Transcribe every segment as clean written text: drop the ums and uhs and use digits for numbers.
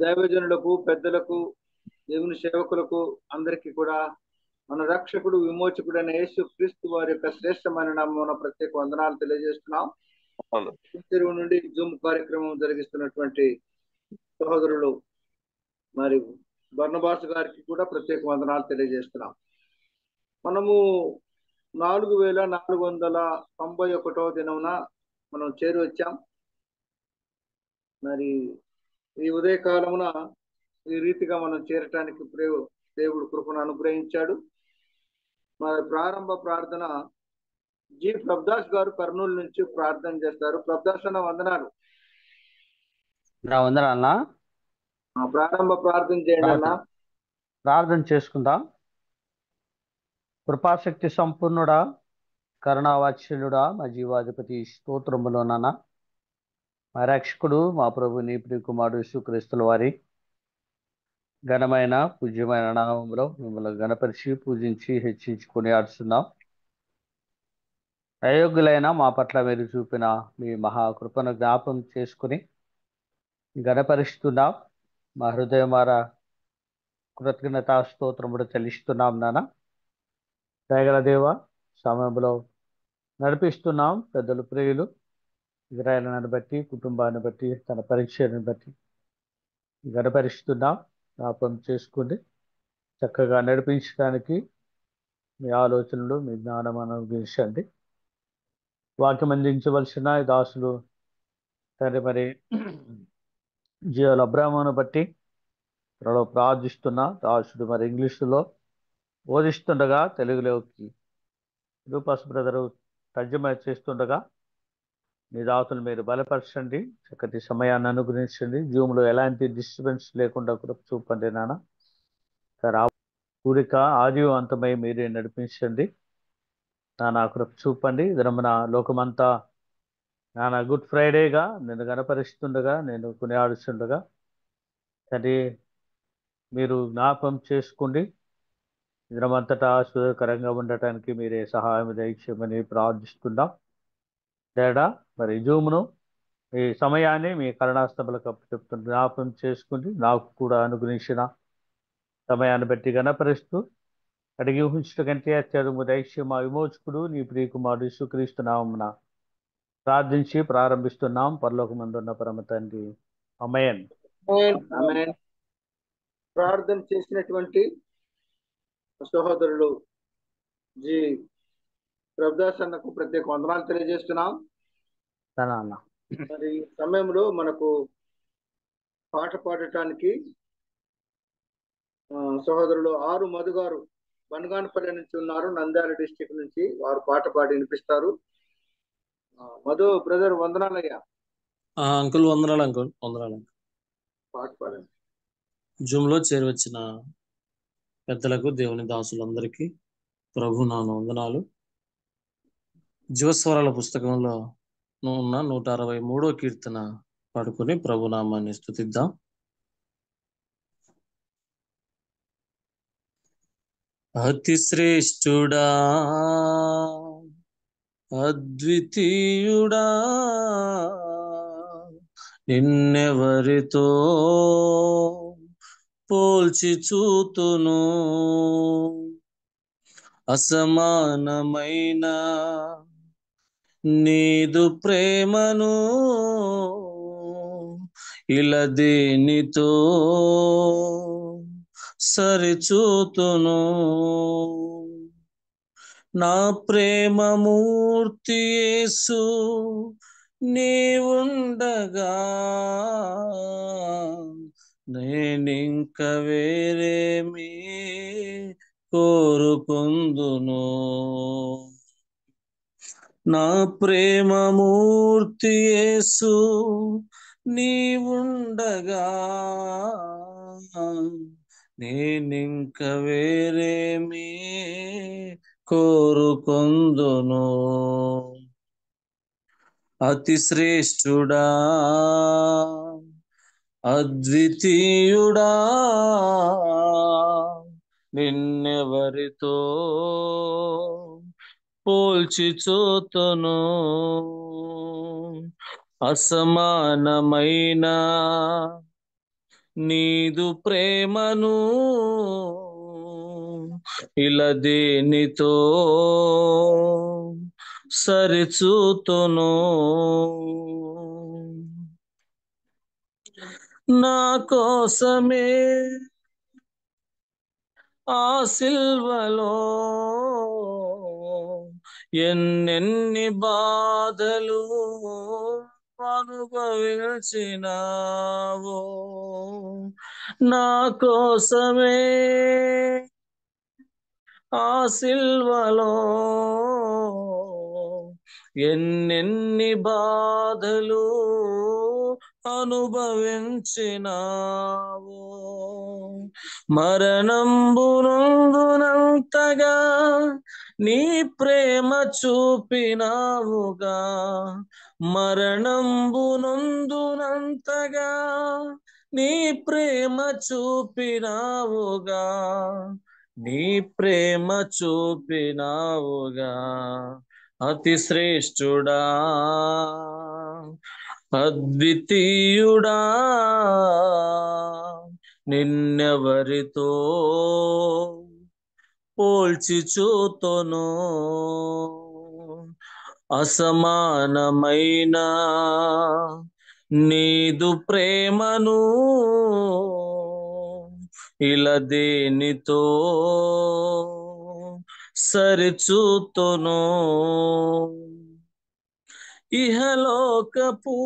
దైవజనులకు, పెద్దలకు, దేవుని సేవకులకు అందరికీ కూడా మన రక్షకుడు, విమోచకుడైన యేసు క్రీస్తు వారి యొక్క శ్రేష్టమైన నామమున ప్రత్యేక వందనాలు తెలియజేస్తున్నాం. అవును. చెరువు నుండి జూమ్ కార్యక్రమం జరిగిస్తున్నటువంటి సహోదరులు మరి బర్నబాస్ గారికి కూడా ప్రత్యేక వందనాలు తెలియజేస్తున్నాం. మనము 4491వ దినమున మనం చేరి వచ్చాం. మరి ఈ ఉదయకాలమున ఈ రీతిగా మనం చేరటానికి దేవుడు కృపను అనుగ్రహించాడు. మరి ప్రారంభ ప్రార్థన జి ప్రభుదాస్ గారు కర్నూలు నుంచి ప్రార్థన చేస్తారు. ప్రభుదాస్ అన్న వందనాలు. వందనాలన్నా. ప్రారంభ ప్రార్థన చేయండి అన్న. ప్రార్థన చేసుకుందాం. కృపాశక్తి సంపూర్ణుడా, కరుణావాత్సల్యుడా, మా జీవాధిపతి, స్తోత్రములోనన్నా మా రక్షకుడు, మా ప్రభు నీ ప్రియకుమారుడు యేసుక్రీస్తుల వారి ఘనమైన పూజ్యమైన నామములో మిమ్మల్ని గణపరిచి పూజించి హెచ్చించుకొని ఆడుతున్నాం. అయోగ్యులైన మా పట్ల మీరు చూపిన మీ మహాకృపను జ్ఞాపం చేసుకుని గణపరుస్తున్నాం. మా హృదయం వారా కృతజ్ఞతా స్తోత్రముడు చెల్లిస్తున్నాం. నాన్న దయగల దేవ, సమయంలో నడిపిస్తున్నాం. పెద్దలు, ప్రియులు విగ్రహాలను బట్టి, కుటుంబాన్ని బట్టి, తన పరీక్షను బట్టి గణపరుస్తున్నాం. జ్ఞాపం చేసుకోండి. చక్కగా నడిపించడానికి మీ ఆలోచనలు, మీ జ్ఞానం అనుగ్రహించండి. వాక్యం అందించవలసిన దాసులు సరే మరి జీవాల అబ్రాహ్మను బట్టి త్వరలో ప్రార్థిస్తున్నా. దాసుడు మరి ఇంగ్లీషులో బోధిస్తుండగా తెలుగులోకి రూపాస్ బ్రదరు తర్జుమా చేస్తుండగా మీ దాసులు మీరు బలపరచండి. చక్కటి సమయాన్ని అనుగ్రహించండి. జూమ్లో ఎలాంటి డిస్టర్బెన్స్ లేకుండా కూడా చూపండి నాన్న. కూడిక ఆది అంతమై మీరే నడిపించండి నాన్న. కృప చూపండి. దినమున లోకమంతా నాన్న గుడ్ ఫ్రైడేగా నేను గణపరుస్తుండగా, నేను కొనియాడుతుండగా అది మీరు జ్ఞాపం చేసుకోండి. దినమంతటా ఆశీర్వదకరంగా ఉండటానికి మీరే సహాయం దయచేయమని ప్రార్థిస్తున్నాం. తేడా మరి జూమును ఈ సమయాన్ని మీ కరుణాస్తములకు చెప్తున్న జ్ఞాపం చేసుకుని నాకు కూడా అనుగ్రహించిన సమయాన్ని బట్టి గణపరుస్తూ అడిగి ఊహించట కంటే అత్యధికము దైత్యం మా విమోచకుడు నీ ప్రియకుమారుడు యేసుక్రీస్తు నామమున ప్రార్థించి ప్రారంభిస్తున్నాం. పరలోకమందున్న పరమ తండ్రి, ఆమేన్. ప్రార్థన చేసినటువంటి సహోదరులు జి ప్రభుదాస్ అన్నకు ప్రత్యేక వందనాలు తెలియజేస్తున్నాం. మరి ఈ సమయంలో మనకు పాట పాడటానికి సహోదరులు ఆరు మధు గారు బనగానపల్లి నుంచి ఉన్నారు, నంద్యాల డిస్టిక్ నుంచి. వారు పాట పాడి వినిపిస్తారు. మధు బ్రదర్ వందనాలయ్యా. అంకుల్ వందనాలు. అంకుల్ వందనాలు. పాట పాడండి. జూమ్ లో చేరి వచ్చిన పెద్దలకు, దేవుని దాసులందరికీ ప్రభు నాన్న వందనాలు. జీవస్వరాల పుస్తకంలో ఉన్న 163వ కీర్తన పాడుకొని ప్రభునామాన్ని స్తుతిద్దాం. అతి శ్రేష్ఠుడా, అద్వితీయుడా, నిన్నెవరితో పోల్చి చూతును, అసమానమైన నీదు ప్రేమను ఇలా దేనితో సరిచూతును. నా ప్రేమ మూర్తి యేసు నీవుండగా నేనింక వేరేమి కోరుకుందును. నా ప్రేమ మూర్తి యేసు నీవుండగా నేనింక వేరేమి కోరుకుందును. అతి శ్రేష్ఠుడా, అద్వితీయుడా, నిన్నెవరితో పోల్చి చూతును, అసమానమైన నీదు ప్రేమను ఇలా దేనితో సరిచూతును. నా కోసమే ఆ సిల్వలో ఎన్నెన్ని బాధలు అనుభవించినావో, నా కోసమే ఆ సిల్వలో ఎన్నెన్ని బాధలు అనుభవించినావో, మరణంబునందునంతగా నీ ప్రేమ చూపినావుగా, మరణంబునందునంతగా నీ ప్రేమ చూపినావుగా, నీ ప్రేమ చూపినావుగా. అతి శ్రేష్ఠుడా, అద్వితీయుడా, నిన్నెవరితో పోల్చి చూతును. అసమానమైన నీదు ప్రేమను ఇలా దేనితో సరిచూతును. ఇహలోకపు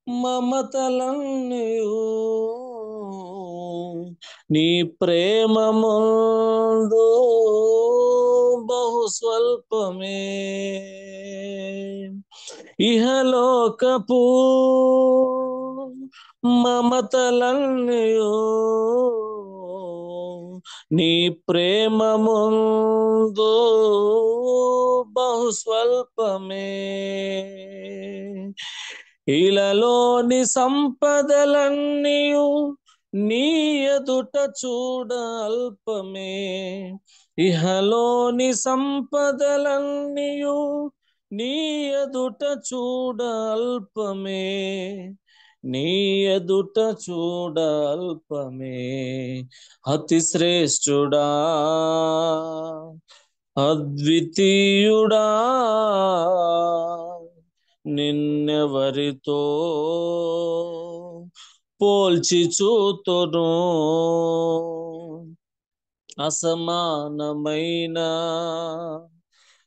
మమతలన్నయు నీ ప్రేమ ముందు బహు స్వల్పమే. ఇహలోకపు మమతలన్నయు నీ ప్రేమ ముందు బహు స్వల్పమే. ఇలలోని సంపదలన్నీయు నీ ఎదుట చూడ అల్పమే. ఇహలోని సంపదలన్నీయు నీ ఎదుట చూడ అల్పమే, నీ ఎదుట చూడ అల్పమే. అతి శ్రేష్ఠుడా, అద్వితీయుడా, నిన్నెవరితో పోల్చి చూతును. అసమానమైన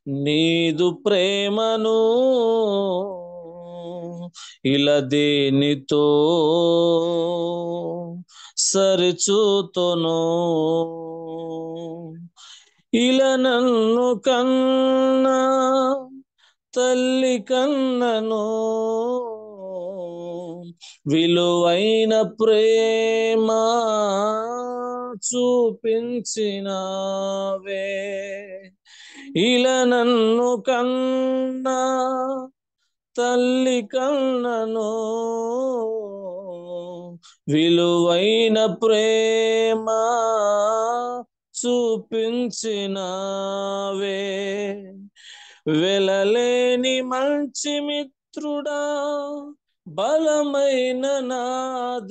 నీదు ప్రేమను ఇలా దేనితో సరిచూతును. ఇలా నన్ను కన్నా తల్లి కన్నను విలువైన ప్రేమ చూపించినావే. ఇలా నన్ను కన్నా తల్లి కన్నను విలువైన ప్రేమ చూపించినావే. వెలలేని మంచి మిత్రుడా, బలమైన నా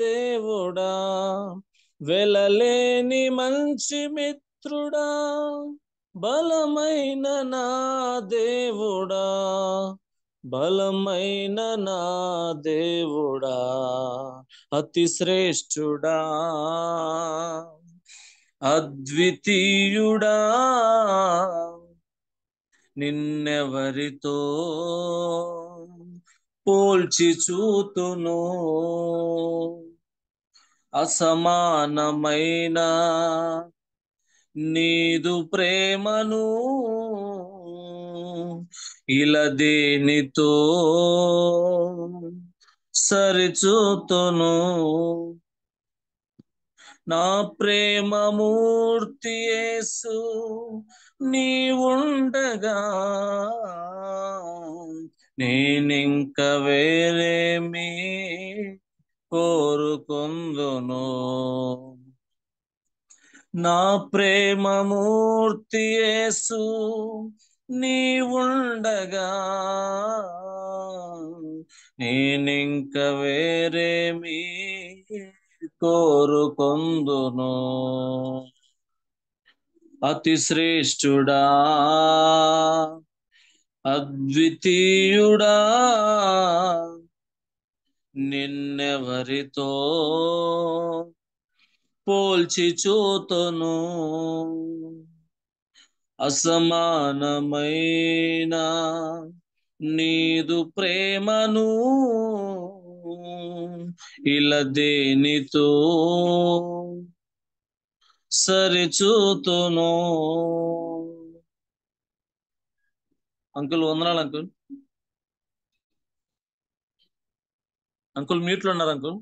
దేవుడా, వెలలేని మంచి మిత్రుడా, బలమైన నా దేవుడా, బలమైన నా దేవుడా, అతి శ్రేష్ఠుడా, అద్వితీయుడా, నిన్నెవరితో పోల్చి చూతును. అసమానమైన నీదు ప్రేమను ఇలా దేనితో సరిచూతును. నా ప్రేమ మూర్తి యేసు నీవుండగా నేనింక వేరేమి కోరుకుందును. నా ప్రేమ మూర్తి యేసు నీవుండగా నేనింక వేరేమీ కోరుకొందును. అతి శ్రేష్ఠుడా అద్వితీయుడా నిన్నెవరితో పోల్చి చూతును. అసమానమైన నీదు ప్రేమను ఇలా దేనితో సరిచూతును. అంకుల్ వందనాలు అంకుల్. అంకుల్ మ్యూట్లో ఉన్నారు అంకుల్.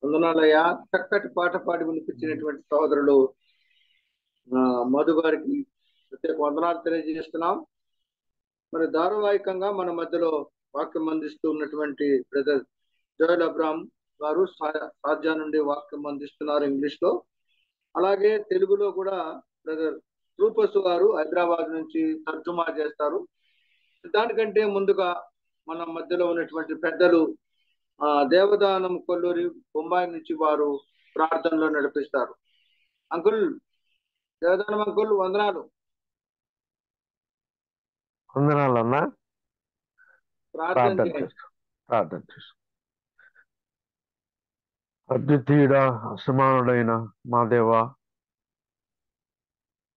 వందనాలయ్యా. చక్కటి పాట పాడి వినిపించినటువంటి సహోదరులు మధు గారికి ప్రత్యేక వందనాలు తెలియజేస్తున్నాం. మరి ధారావాహికంగా మన మధ్యలో వాక్యం అందిస్తూ ఉన్నటువంటి బ్రదర్ జోయల్ అబ్రామ్ గారు సాధ్యా నుండి వాక్యం అందిస్తున్నారు ఇంగ్లీష్ లో. అలాగే తెలుగులో కూడా బ్రదర్ రూపసు గారు హైదరాబాద్ నుంచి తర్జుమా చేస్తారు. దానికంటే ముందుగా మన మధ్యలో ఉన్నటువంటి పెద్దలు దేవదానం కొల్లూరి బొంబాయి నుంచి వారు ప్రార్థనలో నడిపిస్తారు. అంకుల్, దేవదానం అంకుల్ వందనాలు. వందనాలన్నా. ప్రార్థన చేయండి. ప్రార్థన చేస్తాం. అద్వితీయుడా అసమానుడైన మా దేవా,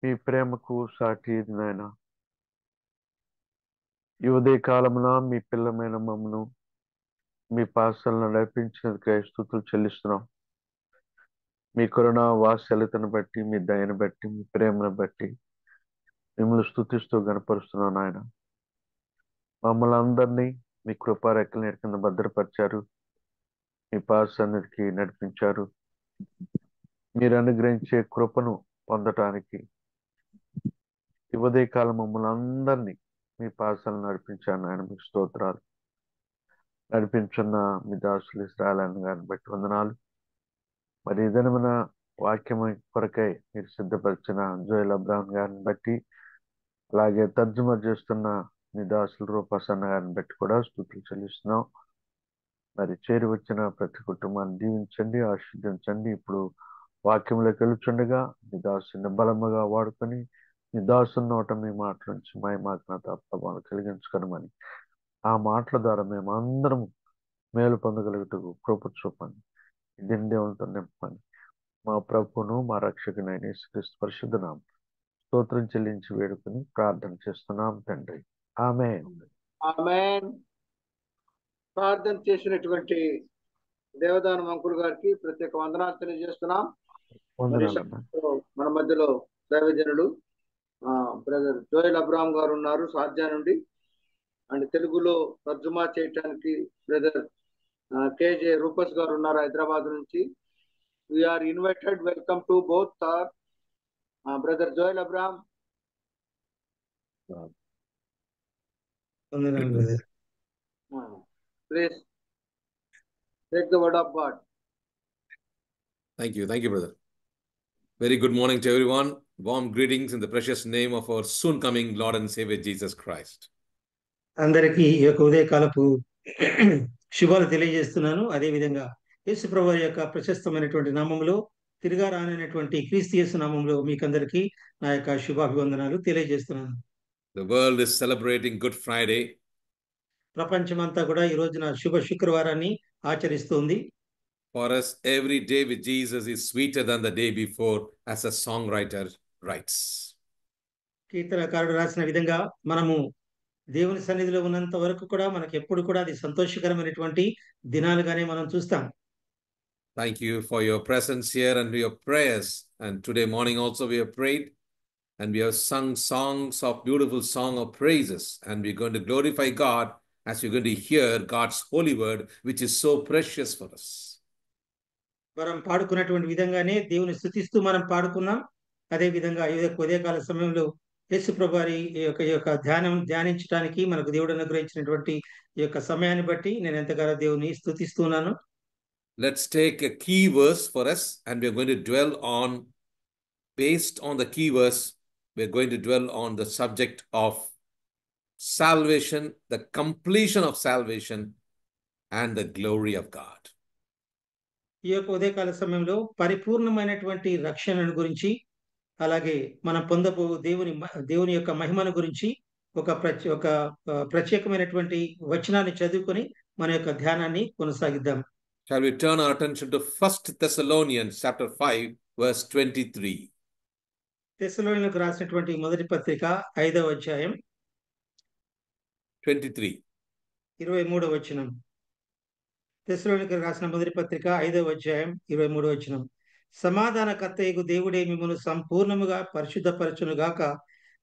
మీ ప్రేమకు సాటి నాయన, ఈ ఉదయ కాలమున మీ పిల్లమైన మమ్మను మీ పాసలను నడిపించినందుకై స్తుతులు చెల్లిస్తున్నాం. మీ కరుణ వాత్సల్యతను బట్టి, మీ దయను బట్టి, మీ ప్రేమను బట్టి మిమ్మల్ని స్తుతిస్తూ గణపరుస్తున్నాం నాయన. మమ్మల్ని అందరినీ మీ కృపారెక్కల నీడ కింద భద్రపరిచారు, మీ పాసన్నిధికి నడిపించారు. మీరు అనుగ్రహించే కృపను పొందటానికి ఈ ఉదయ కాలం మమ్మల్ని అందరినీ మీ పాసలను నడిపించాను ఆయన. మీకు స్తోత్రాలు. నడిపించున్న మీ దాసులు ఇశ్రాయేలు గారిని బట్టి వందనాలు. మరి ఇదనమైన వాక్యం కొరకై మీరు సిద్ధపరిచిన జోయల్ అబ్రామ్ గారిని బట్టి, అలాగే తర్జుమా చేస్తున్న మీ దాసులు రూపసన్న గారిని బట్టి కూడా స్తుతులు చెల్లిస్తున్నాం. మరి చేరి వచ్చిన ప్రతి కుటుంబాన్ని దీవించండి, ఆశీర్వదించండి. ఇప్పుడు వాక్యంలోకి వెళ్తుండగా మీ దాసుని బలముగా వాడుకొని మీ దాసుని నోట మీ మాటల నుంచి మహిమాగ్నత ప్రభావం కలిగించుకోనమని, ఆ మాటల ద్వారా మేము అందరం మేలు పొందగలుగుతూ కృప చూపండి, దేవునితో నింపండి. మా ప్రభువును మా రక్షకునైన యేసుక్రీస్తు పరిశుద్ధ నామమున స్తోత్రం చెల్లించి వేడుకొని ప్రార్థన చేస్తున్నాం తండ్రి. ఆమేన్. ఆమేన్. ప్రార్థన చేసినటువంటి దేవదానం అంకుల్ గారికి ప్రత్యేక వందనాలు తెలియజేస్తున్నాం. వందనాలన్నా. మన మధ్యలో దైవజనుడు బ్రదర్ జోయల్ అబ్రామ్ గారు ఉన్నారు సాధ్యా నుండి. అండ్ తెలుగులో తర్జుమా చేయటానికి బ్రదర్ కేజే రూపస్ గారు ఉన్నారు హైదరాబాద్ నుంచి. We are invited. Welcome to both sir. Brother Joel Abram. Please take the word of God. Thank you, brother. Very good morning to everyone. Warm greetings in the precious name of our soon coming Lord and Savior Jesus Christ. అందరికీ ఈ యొక్క ఉదయకాలపు శుభాలు తెలియజేస్తున్నాను. అదేవిధంగా యేసు ప్రభువు యొక్క ప్రశస్తమైనటువంటి నామంలో, తిరిగా రానైనటువంటి క్రీస్తు యేసు నామంలో మీకందరికీ నా యొక్క శుభాభివందనాలు తెలియజేస్తున్నాను. The world is celebrating Good Friday. ప్రపంచమంతా కూడా ఈ రోజున శుభ శుక్రవారాన్ని ఆచరిస్తుంది. For us, every day with Jesus is sweeter than the day before, as a songwriter writes. కీర్తనకారుడు రాసిన విధంగా మనము దేవుని సన్నిధిలో ఉన్నంత వరకు కూడా మనకి ఎప్పుడు కూడా అది సంతోషకరమైనటువంటి దినాలుగానే మనం చూస్తాం. Thank you for your presence here and your prayers. And today morning also we have prayed and we have sung songs of beautiful song of praises. And we're going to glorify God as we're going to hear God's holy word, which is so precious for us. మనం పాడుకున్నటువంటి విధంగానే దేవుని స్తుతిస్తూ మనం పాడుకున్నాం. అదే విధంగా ఉదయకాల సమయంలో యేసు ప్రభు వారి యొక్క ధ్యానించడానికి మనకు దేవుడు అనుగ్రహించినటువంటి ఈ యొక్క సమయాన్ని బట్టి నేను ఎంతగానో దేవుని స్తుతిస్తున్నాను. Let's take a key verse for us and we're going to dwell on, based on the key verse, we're going to dwell on the subject of salvation, the completion of salvation, and the glory of God. ఈ యొక్క ఉదయకాల సమయంలో పరిపూర్ణమైనటువంటి రక్షణను గురించి, అలాగే మనం పొందబో దేవుని యొక్క మహిమను గురించి ఒక ప్రత్యేకమైనటువంటి వచనాన్ని చదువుకొని మన యొక్క ధ్యానాన్ని కొనసాగిద్దాం. Shall we turn our attention to 1 Thessalonians chapter 5, verse 23. తెస్సలోనికీయులకు రాసినటువంటి మొదటి పత్రిక 5వ అధ్యాయం 23. 23వ వచనం. తెస్సలోనికీయులకు రాసిన మొదటి పత్రిక 5వ అధ్యాయం 23వ వచనం. సమాధానకర్తయగు దేవుడే మిమ్మును సంపూర్ణముగా పరిశుద్ధపరచునుగాక,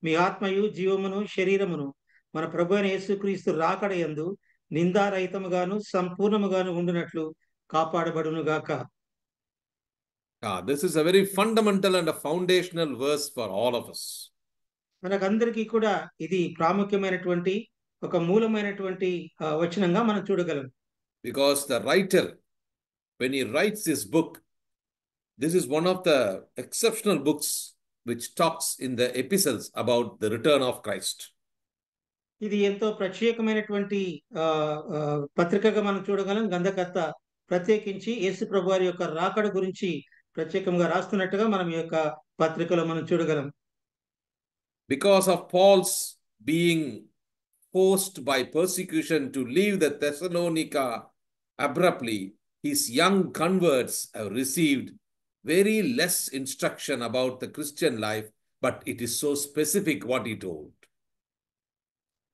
మీ ఆత్మయు జీవమును శరీరమును మన ప్రభువైన యేసుక్రీస్తు రాకడయందు నిందారహితముగాను సంపూర్ణముగాను ఉండునట్లు కాపాడబడునుగాక. This is a very fundamental and a foundational verse for all of us. మనకందరికీ కూడా ఇది ప్రాముఖ్యమైనటువంటి ఒక మూలమైనటువంటి వచనంగా మనం చూడగలం. Because the writer, when he writes this book, this is one of the exceptional books which talks in the epistles about the return of Christ. ఇది ఎంతో ప్రత్యేకమైనటువంటి పత్రికగా మనం చూడగలం. గ్రంథకర్త ప్రత్యేకించి యేసు ప్రభువారి యొక్క రాకడ గురించి ప్రత్యేకంగా రాస్తున్నట్టుగా మనం ఈ యొక్క పత్రికలో మనం చూడగలం. Because of Paul's being forced by persecution to leave the Thessalonica abruptly, his young converts have received very less instruction about the Christian life, but it is so specific what he told.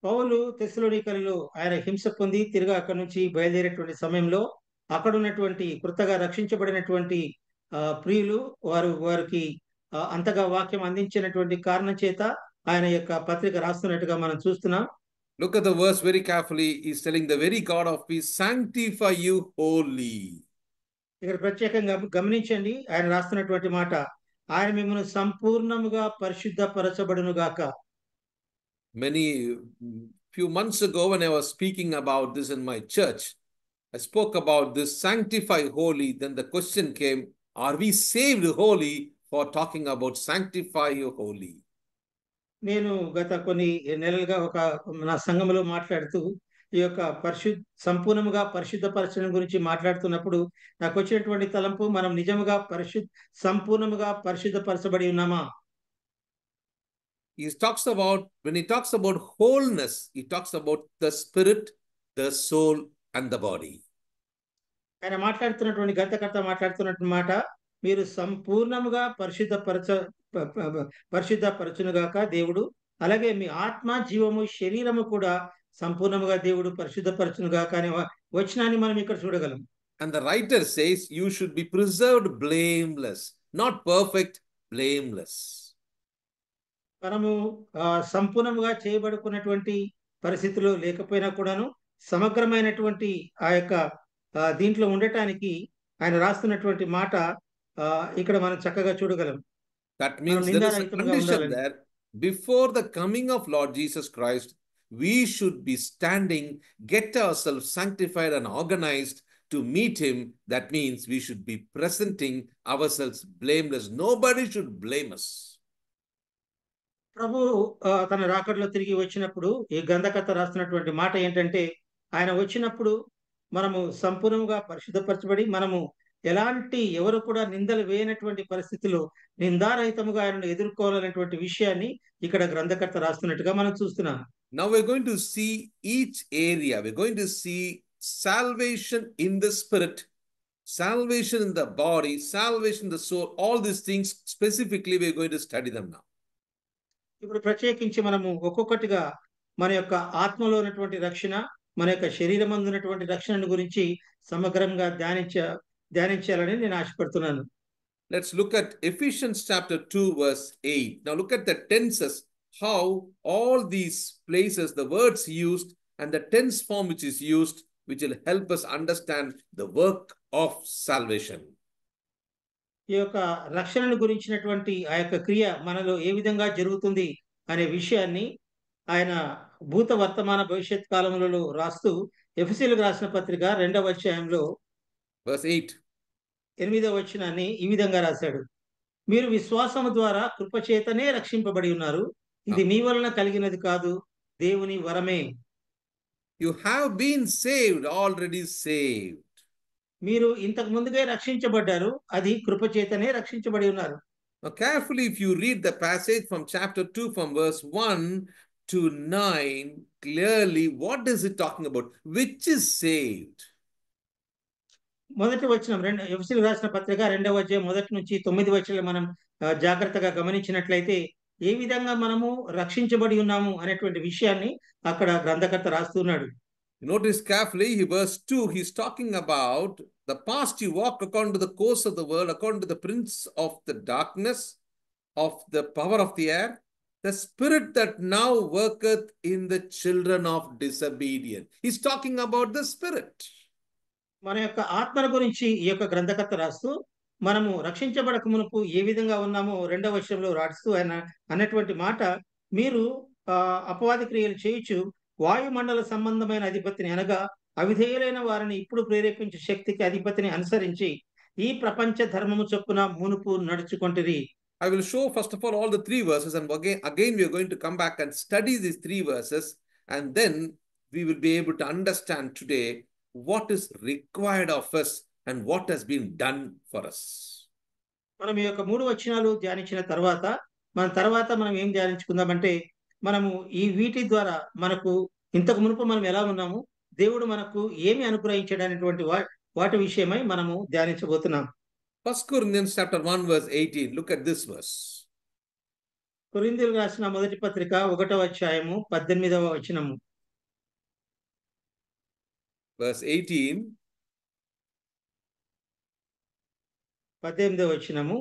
పౌలు తెస్సలోనికీయులలో ఆయన హింస పొంది తిరిగి అక్కడి నుంచి బయలుదేరేటువంటి సమయంలో అక్కడ ఉన్నటువంటి కృతగా రక్షించబడినటువంటి ప్రియులు వారికి అంతగా వాక్యం అందించినటువంటి కారణం చేత ఆయన యొక్క పత్రిక రాస్తున్నట్టుగా మనం చూస్తున్నాం. Look at the verse very carefully. He's telling the very God of peace, sanctify you wholly. ఇక్కడ ప్రత్యేకంగా గమనించండి, ఆయన రాస్తున్నటువంటి మాట, ఆయన మిమ్మల్ని సంపూర్ణముగా పరిశుద్ధపరచబడునుగాక. Few months ago when I was speaking about this in my church, I spoke about this sanctify wholly. Then the question came, are we saved wholly for talking about sanctify you wholly? నేను గత కొన్ని నెలలుగా నా సంఘంలో మాట్లాడుతూ ఈ యొక్క సంపూర్ణముగా పరిశుద్ధపరచడం గురించి మాట్లాడుతున్నప్పుడు నాకు వచ్చినటువంటి తలంపు, మనం నిజముగా సంపూర్ణముగా పరిశుద్ధపరచబడి ఉన్నామా? When he talks about wholeness, he talks about the spirit, the soul, and the body. ఆయన మాట్లాడుతున్నటువంటి గ్రంథకర్త మాట్లాడుతున్నటువంటి మాట, మీరు సంపూర్ణముగా పరిశుద్ధపరచునుగాక దేవుడు, అలాగే మీ ఆత్మ జీవము శరీరము కూడా సంపూర్ణముగా దేవుడు పరిశుద్ధపరచునుగాక అనే వచనాన్ని మనం ఇక్కడ చూడగలం. And the writer says you should be preserved blameless, not perfect, blameless. మనము సంపూర్ణముగా చేయబడుకున్నటువంటి పరిస్థితిలో లేకపోయినా కూడాను సమగ్రమైనటువంటి ఆ యొక్క దీంట్లో ఉండటానికి ఆయన రాస్తున్నటువంటి మాట ఇక్కడ మనం చక్కగా చూడగలం. That means there is a condition there. Before the coming of Lord Jesus Christ, we should be standing, get ourselves sanctified and organized to meet him. That means we should be presenting ourselves blameless. Nobody should blame us. ప్రభు తన రాకడలో తిరిగి వచ్చినప్పుడు ఈ గ్రంథకర్త రాస్తున్నటువంటి మాట ఏంటంటే, ఆయన వచ్చినప్పుడు మనము సంపూర్ణంగా పరిశుద్ధపరచబడి మనము ఎవరు కూడా నిందలు వేయనటువంటి పరిస్థితిలో నిందారహితముగా ఆయనను ఎదుర్కోవాలనేటువంటి విషయాన్ని ఇక్కడ గ్రంథకర్త రాస్తున్నట్టుగా మనం చూస్తున్నాం. Now we're going to see each area. We're going to see salvation in the spirit, salvation in the body, salvation in the soul. All these things specifically we're going to study them now. ఇప్పుడు ప్రత్యేకించి మనము ఒక్కొక్కటిగా మన యొక్క ఆత్మలో ఉన్నటువంటి రక్షణ, మన యొక్క శరీరం అందున్నటువంటి రక్షణ గురించి సమగ్రంగా ధ్యానించాలని నేను ఆశపడుతున్నాను. Let's look at Ephesians chapter 2 verse 8. Now look at the tenses, how all these places, the words used and the tense form which is used, which will help us understand the work of salvation. ఈ యొక్క రక్షణను గురించినటువంటి ఆ యొక్క క్రియ మనలో ఏ విధంగా జరుగుతుంది అనే విషయాన్ని ఆయన భూత వర్తమాన భవిష్యత్ కాలములలో రాస్తూ ఎఫెసీయులకు రాసిన పత్రిక 2వ అధ్యాయంలో verse 8వ వచనాన్ని ఈ విధంగా రాశాడు. మీరు విశ్వాసము ద్వారా కృపచేతనే రక్షింపబడి ఉన్నారు, ఇది మీ వలన కలిగినది కాదు, దేవుని వరమే. You have been saved, already saved. మీరు ఇంతకు ముందుగా రక్షించబడ్డారు, అది కృప చేతనే రక్షించబడి ఉన్నారు. Now carefully, if you read the passage from chapter 2 from verse 1 to 9, clearly what is it talking about? Which is saved? మొదటి వచనం ఎఫెసీయులకు రాసిన పత్రిక 2వ అధ్యాయం 1 నుంచి 9 వచనాలు మనం జాగ్రత్తగా గమనించినట్లయితే ఏ విధంగా మనము రక్షించబడి ఉన్నాము అనేటువంటి విషయాన్ని అక్కడ గ్రంథకర్త రాస్తున్నాడు. Notice carefully, verse 2, he's talking about the past you walked according to the course of the world, according to the prince of the darkness, of the power of the air, the spirit that now worketh in the children of disobedience. He's talking about the spirit. మన యొక్క ఆత్మల గురించి ఈ యొక్క గ్రంథకర్త రాస్తూ మనము రక్షించబడక మునుపు ఏ విధంగా ఉన్నామో 2వ వచనంలో రాస్తూ ఆయన అన్నటువంటి మాట, మీరు అపవాది క్రియలు చేయుచు వాయుమండల సంబంధమైన అధిపతిని అనగా అవిధేయులైన వారిని ఇప్పుడు ప్రేరేపించే శక్తికి అధిపతిని అనుసరించి ఈ ప్రపంచ ధర్మము చొప్పున మునుపు నడుచుకొంటిరి. I will show first of all the 3 verses, and again we are going to come back and study these 3 verses, and then we will be able to understand today what is required of us and what has been done for us. మనం ఈ యొక్క 3 వచనాలు ధ్యానించిన తర్వాత మనం ఏం ధ్యానించుకుందామంటే, మనము ఈ వీటి ద్వారా మనకు ఇంతకు మునుపు మనం ఎలా ఉన్నాము, దేవుడు మనకు ఏమి అనుగ్రహించాడు అనేటువంటి వాటి విషయమై మనము ధ్యానించబోతున్నాం. 1 Corinthians chapter 1 verse 18. Look at this verse. కొరింథీయులకు రాసిన మొదటి పత్రిక 1వ అధ్యాయము 18వ వచనము. Verse 18. 18వ వచనము.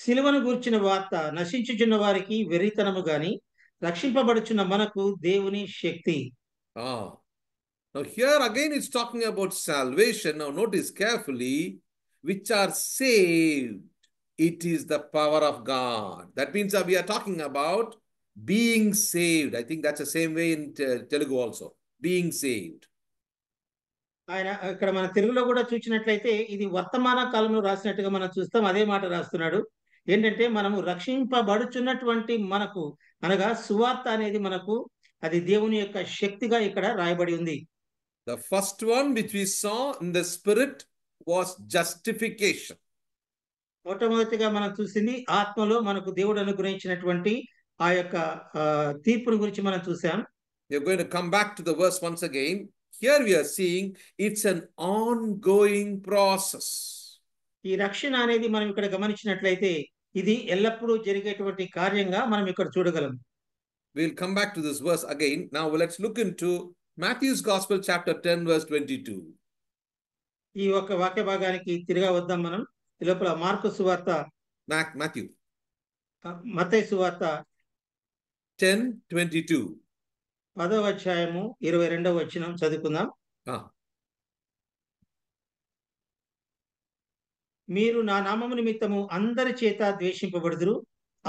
సిలువను గూర్చిన వార్త నశించుచున్న వారికి వెర్రితనము గాని రక్షింపబడుచున్న మనకు దేవుని శక్తి. Now here again it's talking about salvation. Now notice carefully, which are saved. It is the power of God. That means that we are talking about being saved. I think that's the same way in Telugu also. Being saved. ఆయన ఇక్కడ మన తెలుగులో కూడా చూసినట్లయితే ఇది వర్తమాన కాలంలో రాసినట్టుగా మనం చూస్తాం. అదే మాట రాస్తున్నాడు. ఏంటంటే మనము రక్షింపబడుచున్నటువంటి మనకు అనగా సువార్త అనేది మనకు అది దేవుని యొక్క శక్తిగా ఇక్కడ రాయబడి ఉంది. The first one which we saw in the spirit was justification. మొట్టమొదటిగా మనం చూసింది ఆత్మలో మనకు దేవుడు అనుగ్రహించినటువంటి ఆ యొక్క తీర్పుని గురించి మనం చూసాం. You're going to come back to the verse once again. Here we are seeing it's an ongoing process. ఈ రక్షణ అనేది మనం ఇక్కడ గమనించినట్లయితే ఇది ఎల్లప్పుడూ జరిగేటువంటి కార్యంగా మనం ఇక్కడ చూడగలం. We'll come back to this verse again. Now let's look into Matthew's Gospel chapter 10 verse 22. ఈ ఒక వాక్య భాగానికి తిరిగా వద్దాం మనం. ఈ లోపల మార్కు సువార్త Matthew మత్తయి సువార్త 10:22. 10వ అధ్యాయము 22వ వచనం చదువుకుందాం. మీరు నా నామము నిమిత్తము అందరి చేత ద్వేషింపబడుదురు,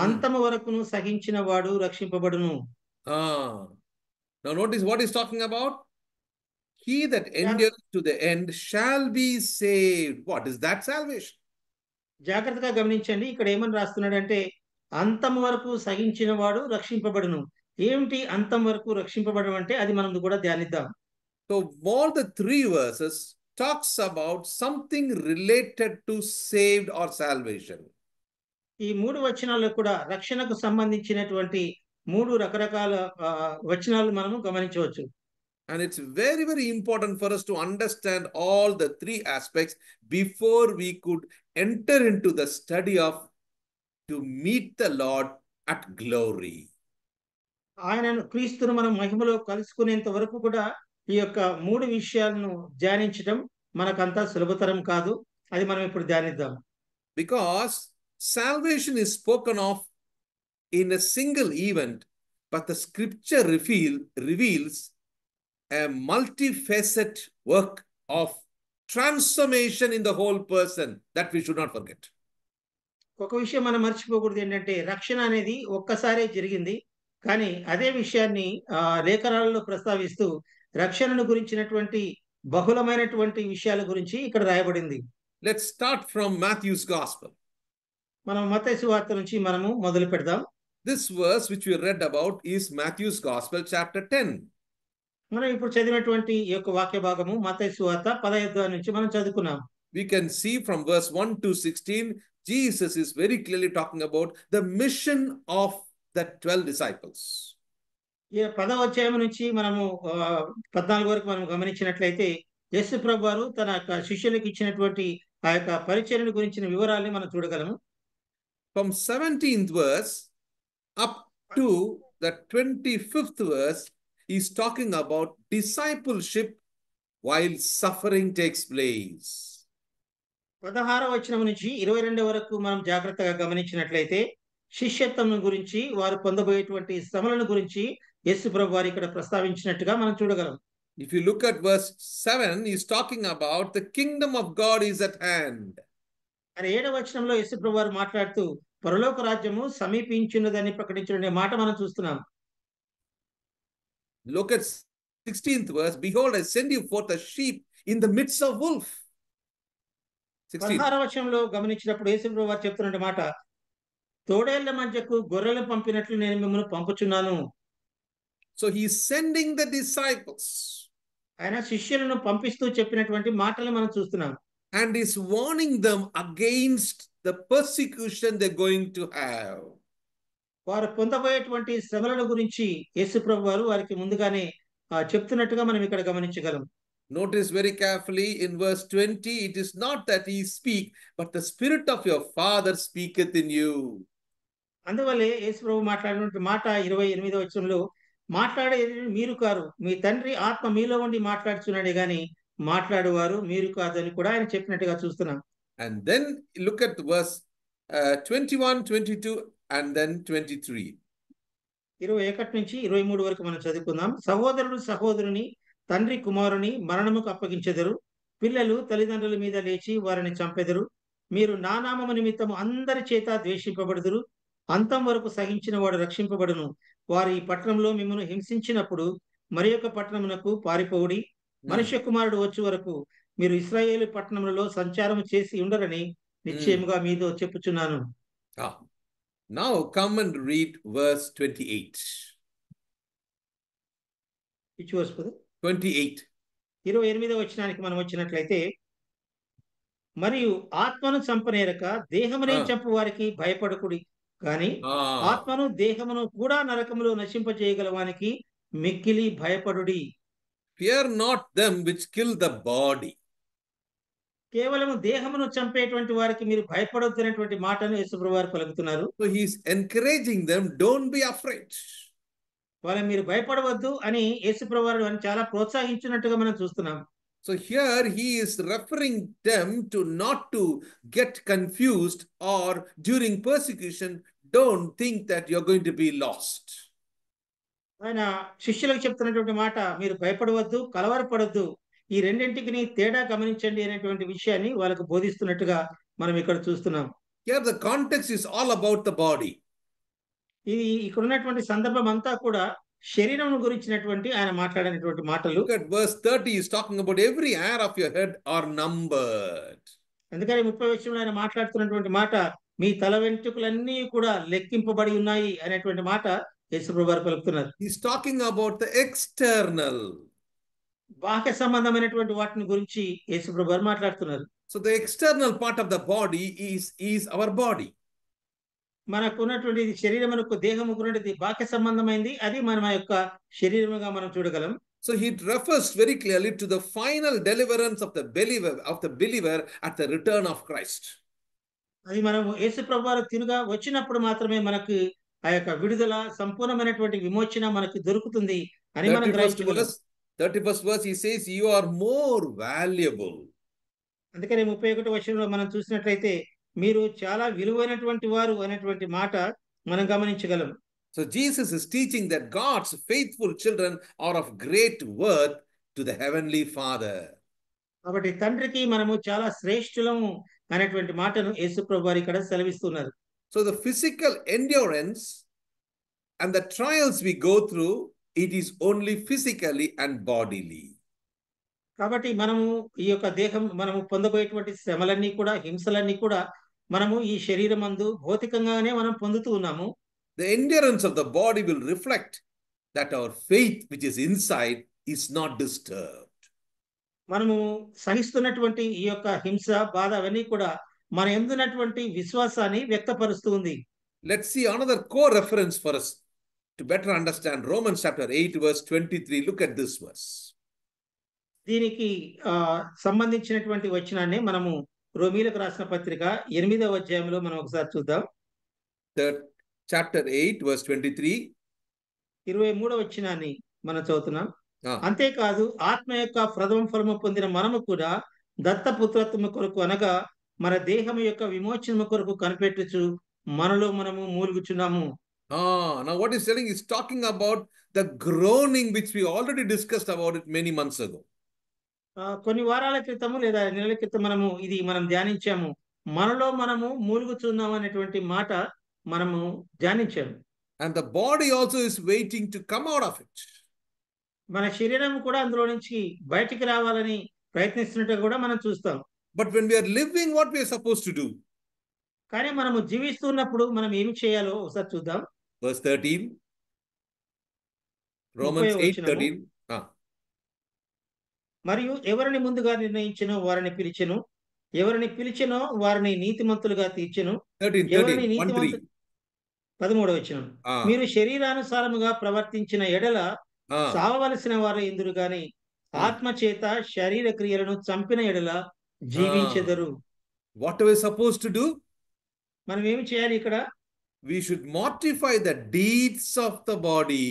అంతము వరకును సహించిన వాడు రక్షింపబడును. Now notice what he's talking about. He that endureth to the end shall be saved. What is that salvation? జాగ్రత్తగా గమనించండి. ఇక్కడ ఏమని రాస్తున్నాడంటే అంతం వరకు సహించిన వాడు రక్షింపబడును. ఏమిటి అంతం వరకు రక్షింపబడడం అంటే అది మనం కూడా ధ్యానిద్దాం. So all the 3 verses talks about something related to saved or salvation. ఈ 3 వచనాల్లో కూడా రక్షణకు సంబంధించినటువంటి 3 రకరకాల వచనాలు మనము గమనించవచ్చు. And it's very, very important for us to understand all the 3 aspects before we could enter into the study of to meet the Lord at glory. ఆయనను క్రీస్తును మనం మహిమలో కలుసుకునేంత వరకు కూడా ఈ యొక్క 3 విషయాలను ధ్యానించడం మనకంతా సులభతరం కాదు. అది మనం ఇప్పుడు ధ్యానిద్దాం. Because salvation is spoken of in a single event, but the scripture reveals a multifaceted work of transformation in the whole person that we should not forget. ఒక విషయం మనం మర్చిపోకూడదు. ఏంటంటే రక్షణ అనేది ఒక్కసారే జరిగింది. కానీ అదే విషయాన్ని లేఖనాలలో ప్రస్తావిస్తూ రక్షణను గురించినటువంటి బహుళమైనటువంటి విషయాల గురించి ఇక్కడ రాయబడింది. Let's start from Matthew's Gospel. మనం మత్తయి సువార్త నుంచి మనము మొదలు పెడదాం. This verse which we read about is Matthew's Gospel, chapter 10. మనం ఇప్పుడు చదివినటువంటి ఈ యొక్క వాక్య భాగము మత్తయి సువార్త 15వ నుంచి మనం చదువుకున్నాం. We can see from verse 1 to 16, Jesus is very clearly talking about the mission of the 12 disciples. ఈ 10వ అధ్యాయం నుంచి మనము 14 వరకు మనం గమనించినట్లయితే యేసు ప్రభు వారు తన యొక్క శిష్యులకు ఇచ్చినటువంటి ఆ యొక్క పరిచర్యను గురించిన వివరాల్ని మనం చూడగలము. From 17th verse up to the 25th verse, he's talking about discipleship while suffering takes place. 16వ వచనం నుంచి 22 వరకు మనం జాగ్రత్తగా గమనించినట్లయితే శిష్యత్వం గురించి, వారు పొందబోయేటువంటి శ్రమలను గురించి యేసు ప్రభు వారు ఇక్కడ ప్రస్తావించినట్టుగా మనం చూడగలం. If you look at verse 7, he's talking about the kingdom of God is at hand. అని 7వ వచనంలో యేసు ప్రభు వారు మాట్లాడుతూ పరలోక రాజ్యము సమీపించున్నదని ప్రకటించిన మాట మనం చూస్తున్నాం. Look at 16th verse. Behold, I send you forth as sheep in the midst of wolf. 16వ వచనంలో గమనించినప్పుడు యేసు ప్రభు వారు చెప్తున్న మాట, తోడేళ్ల మధ్యకు గొర్రెలు పంపినట్లు నేను మిమ్మల్ని పంపుచున్నాను. So he's sending the disciples. ఆయన శిష్యులను పంపిస్తూ చెప్పినటువంటి మాటలు మనం చూస్తున్నాం. And is warning them against the persecution they're going to have. వారు పొందబోయేటువంటి శ్రమలను గురించి యేసు ప్రభు వారు వారికి ముందుగానే చెప్తున్నట్టుగా మనం ఇక్కడ గమనించగలం. Notice very carefully in verse 20, it is not that he speak, but the spirit of your father speaketh in you. అందువల్లే యేసు ప్రభు మాట్లాడినటువంటి మాట 28వ వచనంలో, మాట్లాడేది మీరు కారు, మీ తండ్రి ఆత్మ మీలో ఉండి మాట్లాడుచున్నాడే గాని మాట్లాడేవారు మీరు కాదు అని కూడా ఆయన చెప్పినట్టుగా చూస్తున్నాం. And then look at verse 21, 22 and then 23. 21 నుంచి 23 వరకు మనం చదువుకుందాం. సహోదరుడు సహోదరుని, తండ్రి కుమారుని మరణముకు అప్పగించెదరు. పిల్లలు తల్లిదండ్రుల మీద లేచి వారిని చంపెదరు. మీరు నా నామము నిమిత్తము అందరి చేత ద్వేషింపబడుదురు. అంతం వరకు సహించిన వాడు రక్షింపబడును. వారు ఈ పట్టణంలో మిమ్మల్ని హింసించినప్పుడు మరి యొక్క పట్టణమునకు పారిపోవుడి. మనుష్య కుమారుడు వచ్చే వరకు మీరు ఇశ్రాయేలు పట్టణములలో సంచారం చేసి ఉండరని నిశ్చయముగా మీతో చెప్పుచున్నాను. Now come and read verse 28. 28. 28వ వచనానికి మనం వచ్చినట్లయితే, మరియు ఆత్మను చంపనేరక దేహమునే చంపు వారికి భయపడకుడి, కానీ ఆత్మను దేహమును కూడా నరకములో నశింపజేయగలవానికి మిక్కిలి భయపడుడి. Fear not them which kill the body. కేవలం దేహమును చంపేటువంటి వారికి మీరు భయపడొద్దనేటువంటి మాటను యేసుప్రభువు వారు పలుకుతున్నారు. So he is encouraging them, don't be afraid. వాళ్ళని మీరు భయపడవద్దు అని యేసుప్రభువు వారు చాలా ప్రోత్సహించినట్టుగా మనం చూస్తున్నాం. So here he is referring them to not to get confused, or during persecution don't think that you're going to be lost. ఆయన శిష్యులకు చెప్తున్నటువంటి మాట, మీరు భయపడవద్దు, కలవరపడొద్దు, ఈ రెండింటికి తేడా గమనించండి అనేటువంటి విషయాన్ని వాళ్ళకు బోధిస్తున్నట్టుగా మనం ఇక్కడ చూస్తున్నాం. Here the context is all about the body. ఇది ఇక్కడ ఉన్నటువంటి సందర్భం అంతా కూడా శరీరం గురించినటువంటి ఆయన మాట్లాడినటువంటి మాటలు. Look at verse 30, he is talking about every hair of your head are numbered. అందుకని 30వ వచనంలో ఆయన మాట్లాడుతున్నటువంటి మాట, మీ తల వెంట్రుకలన్నీ కూడా లెక్కింపబడి ఉన్నాయి అనేటువంటి మాట యేసుప్రభువు వారు పలుకుతున్నారు. He is talking about the external. బాహ్య సంబంధమైనటువంటి వాటిని గురించి యేసుప్రభువు వారు మాట్లాడుతున్నారు. So the external part of the body is our body. మనకు ఉన్నటువంటి శరీరమునకు దేహముకున్నది బాహ్య సంబంధమైంది, అది మన యొక్క శరీరముగా మనం చూడగలం. So he refers very clearly to the final deliverance of the believer at the return of Christ. అది మనం యేసు ప్రభువారు తిరుగా వచ్చినప్పుడు మాత్రమే మనకు ఆ యొక్క విడుదల, సంపూర్ణమైనటువంటి విమోచన మనకు దొరుకుతుంది అని మనం గ్రహించగలం. 31st verse he says you are more valuable. అందుకని 31వ వచనంలో మనం చూసినట్లయితే మీరు చాలా విలువైనటువంటి వారు అనేటువంటి మాట మనం గమనించగలం. So Jesus is teaching that God's faithful children are of great worth to the heavenly Father. కాబట్టి తండ్రికి మనము చాలా శ్రేష్ఠులము అనేటువంటి మాటను యేసు ప్రభువు వారు ఇక్కడ సెలవిస్తున్నారు. So the physical endurance and the trials we go through, it is only physically and bodily. కాబట్టి మనము ఈ యొక్క మనము పొందబోయేటువంటి శ్రమలన్నీ కూడా, హింసలన్నీ కూడా మనము ఈ శరీరమందు భౌతికంగానే మనం పొందుతూ ఉన్నాము. the endurance of the body will reflect that our faith which is inside is not disturbed. మనము సహిస్తున్నటువంటి ఈ యొక్క హింస, బాధ అవన్నీ కూడా మన యందున్నటువంటి విశ్వాసాన్ని వ్యక్తపరుస్తూ ఉంది. Let's see another core reference for us to better understand Romans chapter 8 verse 23. Look at this verse. దీనికి సంబంధించినటువంటి వచనాన్ని మనము రోమీలకు రాసిన పత్రిక 8వ అధ్యాయంలో మనం ఒకసారి చూద్దాం. Chapter 8 verse 23. 23వ వచనాన్ని మనం చదువుతున్నాం. అంతేకాదు ఆత్మ యొక్క ప్రథమ ఫలము పొందిన మనము కూడా దత్తపుత్రత్వము కొరకు అనగా మన దేహము యొక్క విమోచనము కొరకు కనిపెట్టుచు మనలో మనము మూలుగుచున్నాము. Now what he's telling is talking about the groaning which we already discussed about it many months ago. కొన్ని వారాల క్రితము లేదా నెలల క్రితం మనం ధ్యానించాము. మనలో మనము మూలుగుచున్నాము అనేటువంటి మాట మనము ధ్యానించాము. And the body also is waiting to come out of it. మన శరీరం కూడా అందులో నుంచి బయటికి రావాలని ప్రయత్నిస్తున్నట్టు కూడా మనం చూస్తాం. But when we are living, what we are supposed to do? కానీ మనము జీవిస్తున్నప్పుడు మనం ఏమి చేయాలో ఒకసారి చూద్దాం. Verse 13. Romans 8:13. మరియు ఎవరిని ముందుగా నిర్ణయించినో వారిని పిలిచెను, ఎవరిని పిలిచెనో వారిని నీతిమంతులుగా తీర్చెను. 13వ వచనం. మీరు శరీరానుసారముగా ప్రవర్తించిన ఎడల సావవలసిన వారు ఎందురు గాని ఆత్మ చేత శరీర క్రియలను చంపిన ఎడల జీవించెదరు. What are we supposed to do? మనం ఏమి చేయాలి ఇక్కడ? We should mortify the deeds of the body.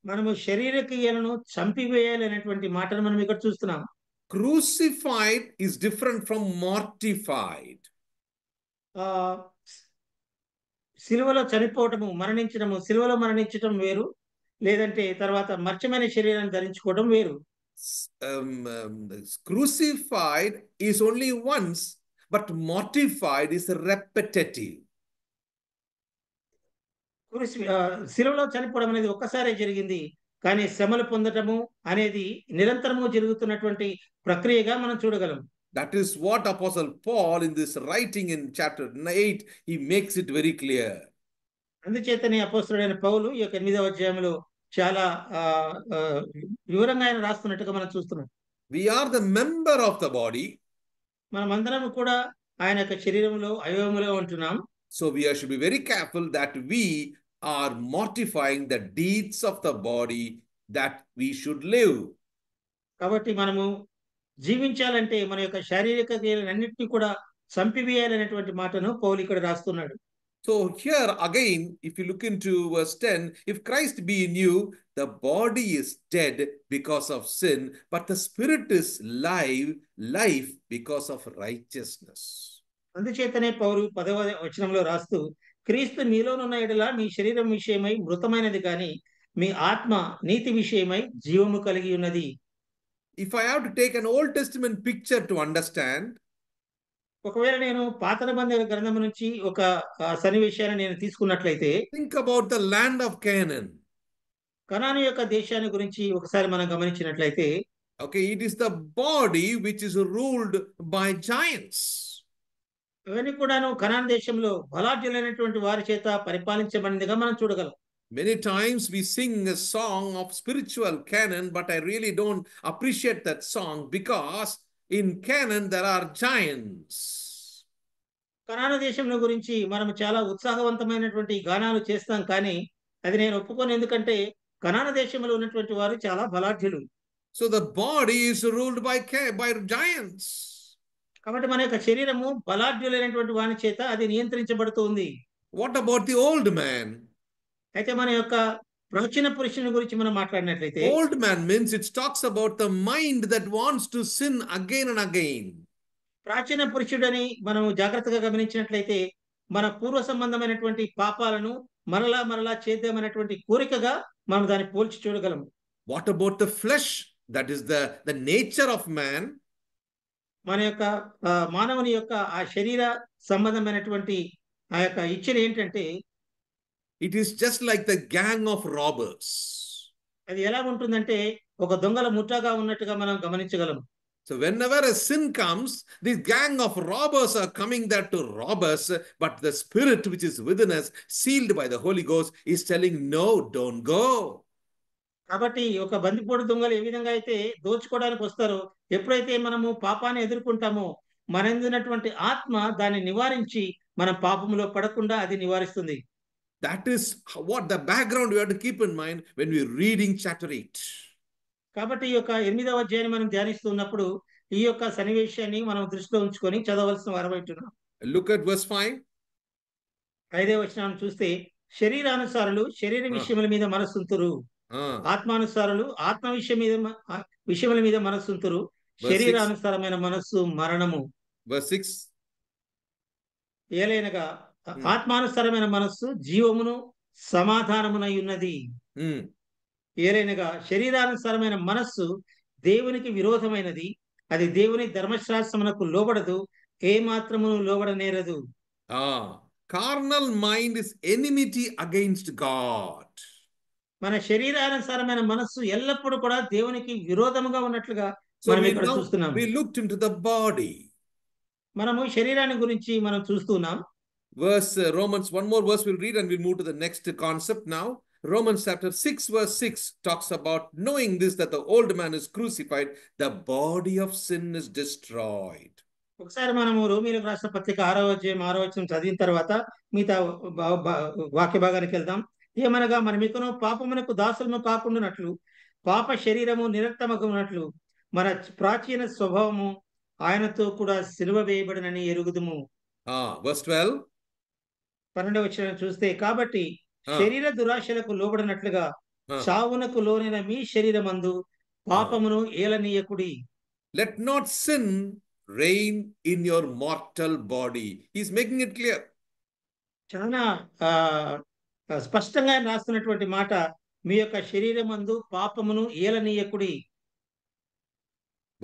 మనము శరీర క్రియలను చంపివేయాలి అనేటువంటి మాటను మనం ఇక్కడ చూస్తున్నాం. Crucified is different from mortified. సిలువలో చనిపోవటము, మరణించడము, సిలువలో మరణించటం వేరు, లేదంటే తర్వాత మర్చమైన శరీరాన్ని ధరించుకోవడం వేరు. Crucified is only once, but mortified is repetitive. సిలువలో చనిపోవడం అనేది ఒక్కసారే జరిగింది, కానీ శ్రమలు పొందటము అనేది నిరంతరము జరుగుతున్నటువంటి ప్రక్రియగా మనం చూడగలం. That is what Apostle Paul in this writing in chapter 8, he makes it very clear. అందుచేతనే అపోస్తలుడైన పౌలు ఈ యొక్క 8వ అధ్యాయంలో చాలా వివరంగా ఆయన రాస్తున్నట్టుగా మనం చూస్తున్నాం. We are the member of the body. మనమందరం కూడా ఆయన యొక్క శరీరంలో అవయవములో ఉంటున్నాం. So we should be very careful that we are mortifying the deeds of the body that we should live. కాబట్టి మనము జీవించాలంటే మన యొక్క శారీరక క్రియలన్నింటినీ కూడా చంపివేయాలనేటువంటి మాటను పౌలు ఇక్కడ రాస్తున్నాడు. So here again, if you look into verse 10, if Christ be in you, the body is dead because of sin, but the spirit is life because of righteousness. అందుచేతనే పౌలు 10వ వచనంలో రాస్తూ, క్రీస్తు మీలోనున్న ఎడల మీ శరీరం విషయమై మృతమైనది కానీ మీ ఆత్మ నీతి విషయమై జీవము కలిగి ఉన్నది. If I have to take an Old Testament picture to understand, ఒకవేళ నేను పాత నిబంధన గ్రంథం నుంచి ఒక సన్నివేశాన్ని నేను తీసుకున్నట్లయితే, think about the land of Canaan. కనాను యొక్క దేశాన్ని గురించి ఒకసారి మనం గమనించినట్లయితే, okay, it is the body which is ruled by giants. అవన్నీ కూడాను కనాను దేశంలో బలాఢ్యులైనటువంటి వారి చేత పరిపాలించబడిందిగా మనం చూడగలం. Many times we sing a song of spiritual Canaan, but I really don't appreciate that song because in Canaan there are giants. కనాను దేశంలో గురించి మనం చాలా ఉత్సాహవంతమైనటువంటి గానాలు చేస్తాం, కానీ అది నేను ఒప్పుకోను. ఎందుకంటే కనాను దేశంలో ఉన్నటువంటి వారు చాలా బలాఢ్యులు. So the body is ruled by giants. కాబట్టి మన యొక్క శరీరము బలాఢ్యులైనటువంటి వాని చేత అది నియంత్రించబడుతుంది. What about the old man? అయితే మన యొక్క ప్రాచీన పురుషుని గురించి మనం మాట్లాడినట్లయితే, old man means it talks about the mind that wants to sin again and again. ప్రాచీన పురుషుడని మనం జాగ్రత్తగా గమనించినట్లయితే మన పూర్వ సంబంధమైనటువంటి పాపాలను మరలా చేద్దామనేటువంటి కోరికగా మనం దాన్ని పోల్చి చూడగలం. What about the flesh? That is the nature of man. మన యొక్క మానవుని యొక్క ఆ శరీర సంబంధమైనటువంటి ఆ యొక్క ఇచ్చలు ఏంటంటే, it is just like the gang of robbers. అది ఎలా ఉంటుందంటే ఒక దొంగల ముఠాగా ఉన్నట్టుగా మనం గమనించగలం. So whenever a sin comes, this gang of robbers are coming there to rob us, but the Spirit which is within us, sealed by the Holy Ghost, is telling, no, don't go. కాబట్టి ఒక బందిపోటు దొంగలు ఏ విధంగా అయితే దోచుకోవడానికి వస్తారో, ఎప్పుడైతే మనము పాపాన్ని ఎదుర్కొంటామో మనందున్నటువంటి ఆత్మ దాన్ని నివారించి మనం పాపములో పడకుండా అది నివారిస్తుంది. That is what the background we have to keep in mind when we're reading chapter 8. కాబట్టి ఈ యొక్క 8వ అధ్యాయాన్ని మనం ధ్యానిస్తున్నప్పుడు ఈ యొక్క సన్నివేశాన్ని మనం దృష్టిలో ఉంచుకొని చదవలసిన వారమై ఉంటున్నాం. Look at verse 5. 5వ వచనాన్ని చూస్తే, శరీరానుసారులు శరీర విషయముల మీద మనస్సుంతురు, ఆత్మానుసారులు ఆత్మ విషయముల మీద మనస్సుంతురు, శరీరానుసారమైన మనస్సు మరణము. Verse 6. ఏలైనగా ఆత్మానుసారమైన మనస్సు జీవమును సమాధానమునై ఉన్నది. ఏలైనగా శరీరానుసారమైన మనస్సు దేవునికి విరోధమైనది, అది దేవుని ధర్మశాస్త్రమునకు లోబడదు, ఏ మాత్రమును లోబడనేరదు. Carnal mind is enmity against God. మన శరీరానుసారమైన మనస్సు ఎల్లప్పుడూ కూడా దేవునికి విరోధముగా ఉన్నట్లుగా మనం ఇక్కడ చూస్తున్నాం. We looked into the body. మనము శరీరాన్ని గురించి మనం చూస్తున్నాం. Romans, one more verse we'll read and we'll move to the next concept now. Romans chapter 6 verse 6 talks about knowing this, that the old man is crucified, the body of sin is destroyed. ఒకసారి మనము రోమీయులకు రాసిన పత్రిక 6వ అధ్యాయం 6వ వచనం చదివిన తర్వాత మిగతా వాక్య భాగానికి వెళ్దాం. ఏమనగా మనమికను పాపమునకు దాసులను కాకుండానట్లు, పాప శరీరము నిరక్తమగునట్లు మన ప్రాచీన స్వభావము ఆయనతో కూడా సిలువ వేయబడినని ఎరుగుదుము. Verse 12. 12వ వచనం చూస్తే, కాబట్టి శరీర దురాశలకు లోబడినట్లుగా చావునకు లోనైన మీ శరీరమందు పాపమును ఏలనీయకుడి. Let not sin reign in your mortal body. He's making it clear. చాలా స్పష్టంగా రాస్తున్నటువంటి మాట, మీ యొక్క శరీరమందు పాపమును ఏలనీయకుడి.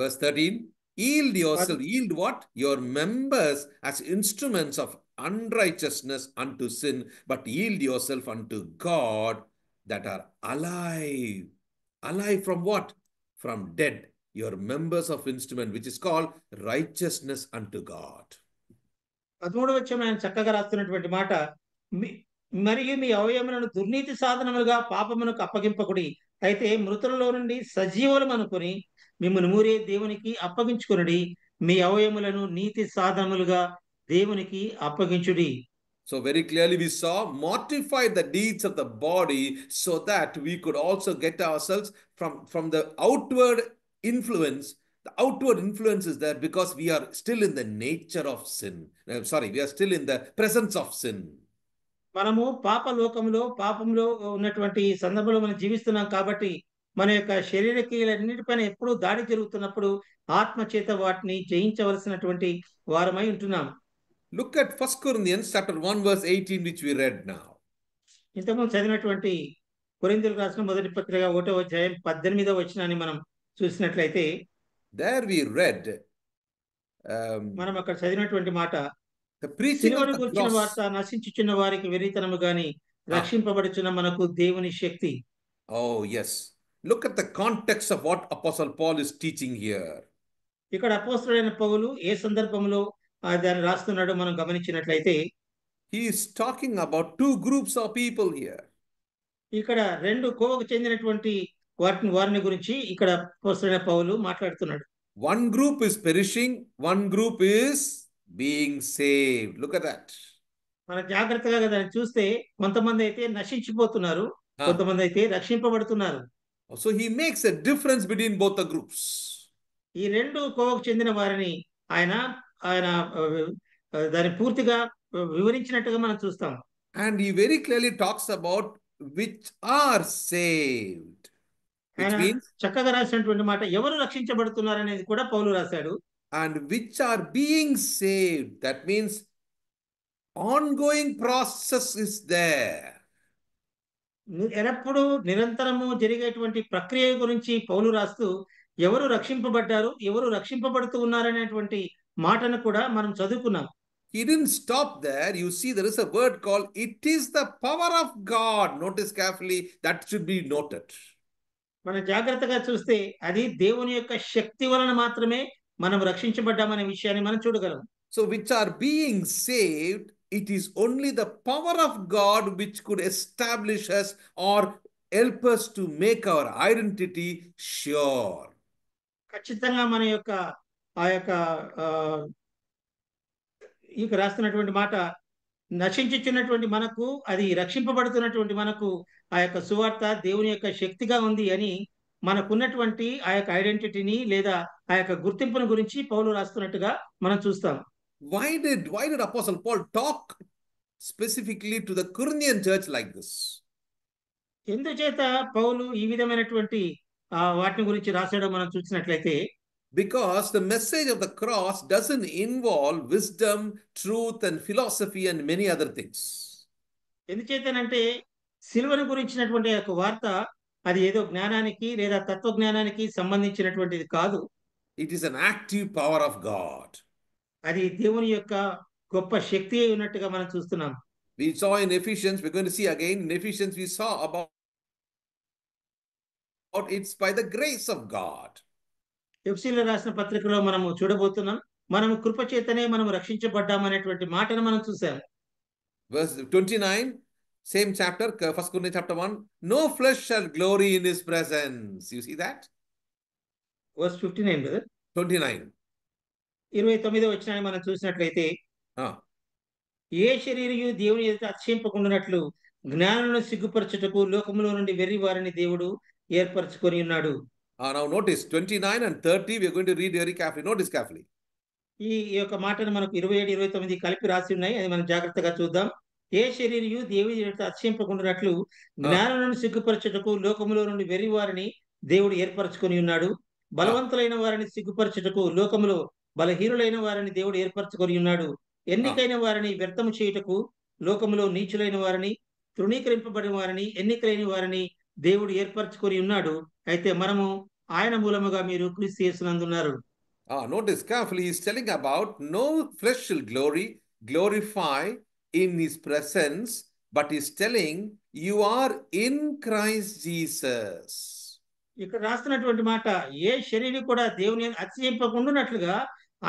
Verse 13. Yield yourself, yield what? Your members as instruments of unrighteousness unto sin, but yield yourself unto God that are alive. Alive from what? From dead. Your members of instrument, which is called righteousness unto God. 13వ వచనం ఆయన చక్కగా రాస్తున్నటువంటి మాట, మరియు మీ అవయములను దుర్నీతి సాధనములుగా పాపమునకు అప్పగింపకుడి, అయితే మృతులలో నుండి సజీవులం అనుకుని మిమ్మల్ని మూరే దేవునికి అప్పగించుకునుడి, మీ అవయములను నీతి సాధనములుగా దేవునికి అప్పగించుడి. So very clearly we saw, mortify the deeds of the body so that we could also get ourselves from the outward influence. The outward influence is there because we are still in the nature of sin. We are still in the presence of sin. మనము పాపంలో ఉన్నటువంటి సందర్భంలో మనం జీవిస్తున్నాం కాబట్టి మన యొక్క శరీర క్రియలన్నిటిపైన ఎప్పుడూ దాడి జరుగుతున్నప్పుడు ఆత్మ చేత వాటిని జయించవలసినటువంటి వారమై ఉంటున్నాం. Look at 1 Corinthians chapter 1 verse 18, which we read now. ఇంతకుముందు చదివినటువంటి కొరింథీయులకు రాసిన మొదటి పత్రిక 1వ అధ్యాయం 18వ వచనాన్ని మనం చూసినట్లయితే, there we read మనం అక్కడ చదివినటువంటి మాట, the preaching of the గురించిన cross. వార్త నశించుచున్న వారికి వెర్రితనము గాని రక్షింపబడుచున్న మనకు దేవుని శక్తి. Oh yes, look at the context of what Apostle Paul is teaching here. ఇక్కడ అపోస్తలుడైన పౌలు ఏ సందర్భంలో దాన్ని రాస్తున్నాడో మనం గమనించినట్లయితే, he is talking about two groups of people here. ఇక్కడ రెండు కోవకు చెందినటువంటి వారిని గురించి ఇక్కడ అపోస్తలుడైన పౌలు మాట్లాడుతున్నాడు. One group is perishing, one group is being saved. Look at that. మన జాగ్రత్తగా దాన్ని చూస్తే కొంతమంది అయితే నశించిపోతున్నారు, కొంతమంది అయితే రక్షింపబడుతున్నారు. So he makes a difference between both the groups. ఈ రెండు కోవకు చెందిన వారిని ఆయన దాన్ని పూర్తిగా వివరించినట్టుగా మనం చూస్తాం. And he very clearly talks about which are saved. Which means, చక్కగా రాసినటువంటి మాట, ఎవరు రక్షించబడుతున్నారు అనేది కూడా పౌలు రాశాడు. and which are being saved. That means ongoing process is there. ఎల్లప్పుడూ నిరంతరము జరిగేటువంటి ప్రక్రియ గురించి పౌలు రాస్తూ ఎవరు రక్షింపబడ్డారు, ఎవరు రక్షింపబడుతూ ఉన్నారనేటువంటి మాటను కూడా మనం చదువుకున్నాం. He didn't stop there. You see, there is a word called, it is the power of God. Notice carefully, that should be noted. మనం జాగ్రత్తగా చూస్తే అది దేవుని యొక్క శక్తి వలన మాత్రమే మనం రక్షించబడ్డామనే విషయాన్ని మనం చూడగలం. So, which are being saved, it is only the power of God which could establish us or help us to make our identity sure. ఖచ్చితంగా మన యొక్క ఆ యొక్క ఇక రాస్తున్నటువంటి మాట, నశించుచున్నటువంటి మనకు, అది రక్షింపబడుతున్నటువంటి మనకు ఆ యొక్క సువార్త దేవుని యొక్క శక్తిగా ఉంది అని మనకున్నటువంటి ఆ యొక్క ఐడెంటిటీని లేదా ఆ యొక్క గుర్తింపును గురించి పౌలు రాస్తున్నట్టుగా మనం చూస్తాం. Why did Apostle Paul talk specifically to the Corinthian church like this? ఎందుచేత పౌలు ఈ విధమైనటువంటి వాటిని గురించి రాశాడో మనం చూసినట్లయితే, because the message of the cross doesn't involve wisdom, truth, and philosophy and many other things. ఎందుచేతనంటే సిలువను గురించినటువంటి యొక్క వార్త అది ఏదో జ్ఞానానికి లేదా తత్వజ్ఞానానికి సంబంధించినటువంటిది కాదు. It is an active power of God. అది దేవుని యొక్క గొప్ప శక్తి అయి ఉన్నట్టుగా మనం చూస్తున్నాం. We saw in Ephesians, we're going to see again in Ephesians, we saw about it's by the grace of God. ఎఫెసీయులకు రాసిన పత్రికలో మనము చూడబోతున్నాం, మనము కృపచేతనే మనం రక్షించబడ్డామనేటువంటి మాటను మనం చూసాం. Verse 29, same chapter, 1 Corinthians chapter 1, no flesh shall glory in his presence. You see that? Verse 59 కదా, 29. 29వ వచనాన్ని మనం చూసినట్లయితే, ఏ శరీరయు దేవుని ఎదుట అతిశయింపకుండానట్లు జ్ఞానులను సిగ్గుపరచుటకు లోకములో నుండి వెర్రి వారిని దేవుడు ఏర్పరచుకొని ఉన్నాడు. Now notice 29 and 30, we are going to read very carefully. Notice carefully. ఈ యొక్క మాటను మనకు 27, 29 కలిపి రాసి ఉన్నాయి, అది మనం జాగ్రత్తగా చూద్దాం. ఏ శరీరయు దేవుని ఎదుట అతిశయింపకుండానట్లు జ్ఞానులను సిగ్గుపరచుటకు లోకములో నుండి వెర్రి వారిని దేవుడు ఏర్పరచుకొని ఉన్నాడు. బలవంతులైన వారిని సిగ్గుపరచుటకు లోకములో బలహీనులైన వారిని దేవుడు ఏర్పరచుకొని ఉన్నాడు. ఎన్నికైన వారిని వ్యర్థము చేయుటకు లోకములో నీచులైన వారిని, తృణీకరింపబడిన వారిని, ఎన్నికలైన వారిని దేవుడు ఏర్పరచుకొని ఉన్నాడు. అయితే మనము ఆయన మూలముగా మీరు క్రీస్తు యేసునందున్నారు. Notice carefully, he is telling about no flesh shall glorify in his presence, but he is telling you are in Christ Jesus. ఇక్కడ రాస్తున్నటువంటి మాట, ఏ శరీరం కూడా దేవుని అతిశయింపకుండానట్లుగా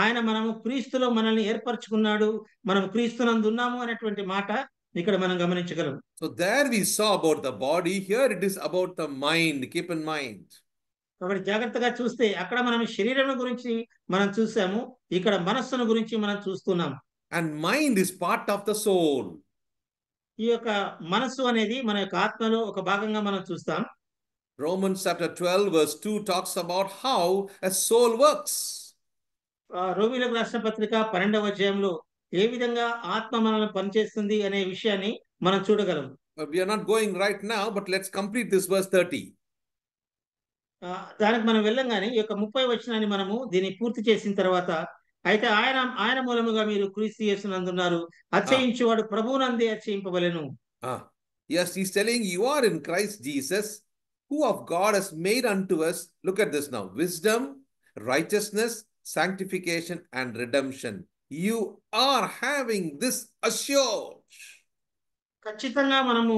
ఆయన మనము క్రీస్తులో మనల్ని ఏర్పరచుకున్నాడు, మనం క్రీస్తునందు ఉన్నాము అనేటువంటి మాట ఇక్కడ మనం గమనించగలం. So there we saw about the body, here it is about the mind. Keep in mind. కాబట్టి జాగ్రత్తగా చూస్తే అక్కడ మనం శరీరం గురించి మనం చూసాము, ఇక్కడ మనస్సును గురించి మనం చూస్తున్నాం. And mind is part of the soul. ఈ యొక్క మనస్సు అనేది మన యొక్క ఆత్మలో ఒక భాగంగా మనం చూస్తాం. Romans chapter 12 verse 2 talks about how a soul works. రోమీయులకు రాసిన పత్రిక 12వ అధ్యాయంలో ఏ విధంగా ఆత్మ మనల్ని పనిచేస్తుంది అనే విషయాన్ని మనం చూడగలం. We are not going right now, but let's complete this verse 30. దానికి మనం వెళ్ళంగానే ఈ యొక్క 30వ వచనాన్ని మనము దీన్ని పూర్తి చేసిన తర్వాత, అయితే ఆయన మూలముగా మీరు క్రీస్తు యేసునందున్నారు, అతిశయించువాడు ప్రభువునందే అతిశయింపవలెను. Yes, he's telling you are in Christ Jesus, who of God has made unto us, look at this now, wisdom, righteousness, sanctification, and redemption. You are having this assured. ఖచ్చితంగా మనము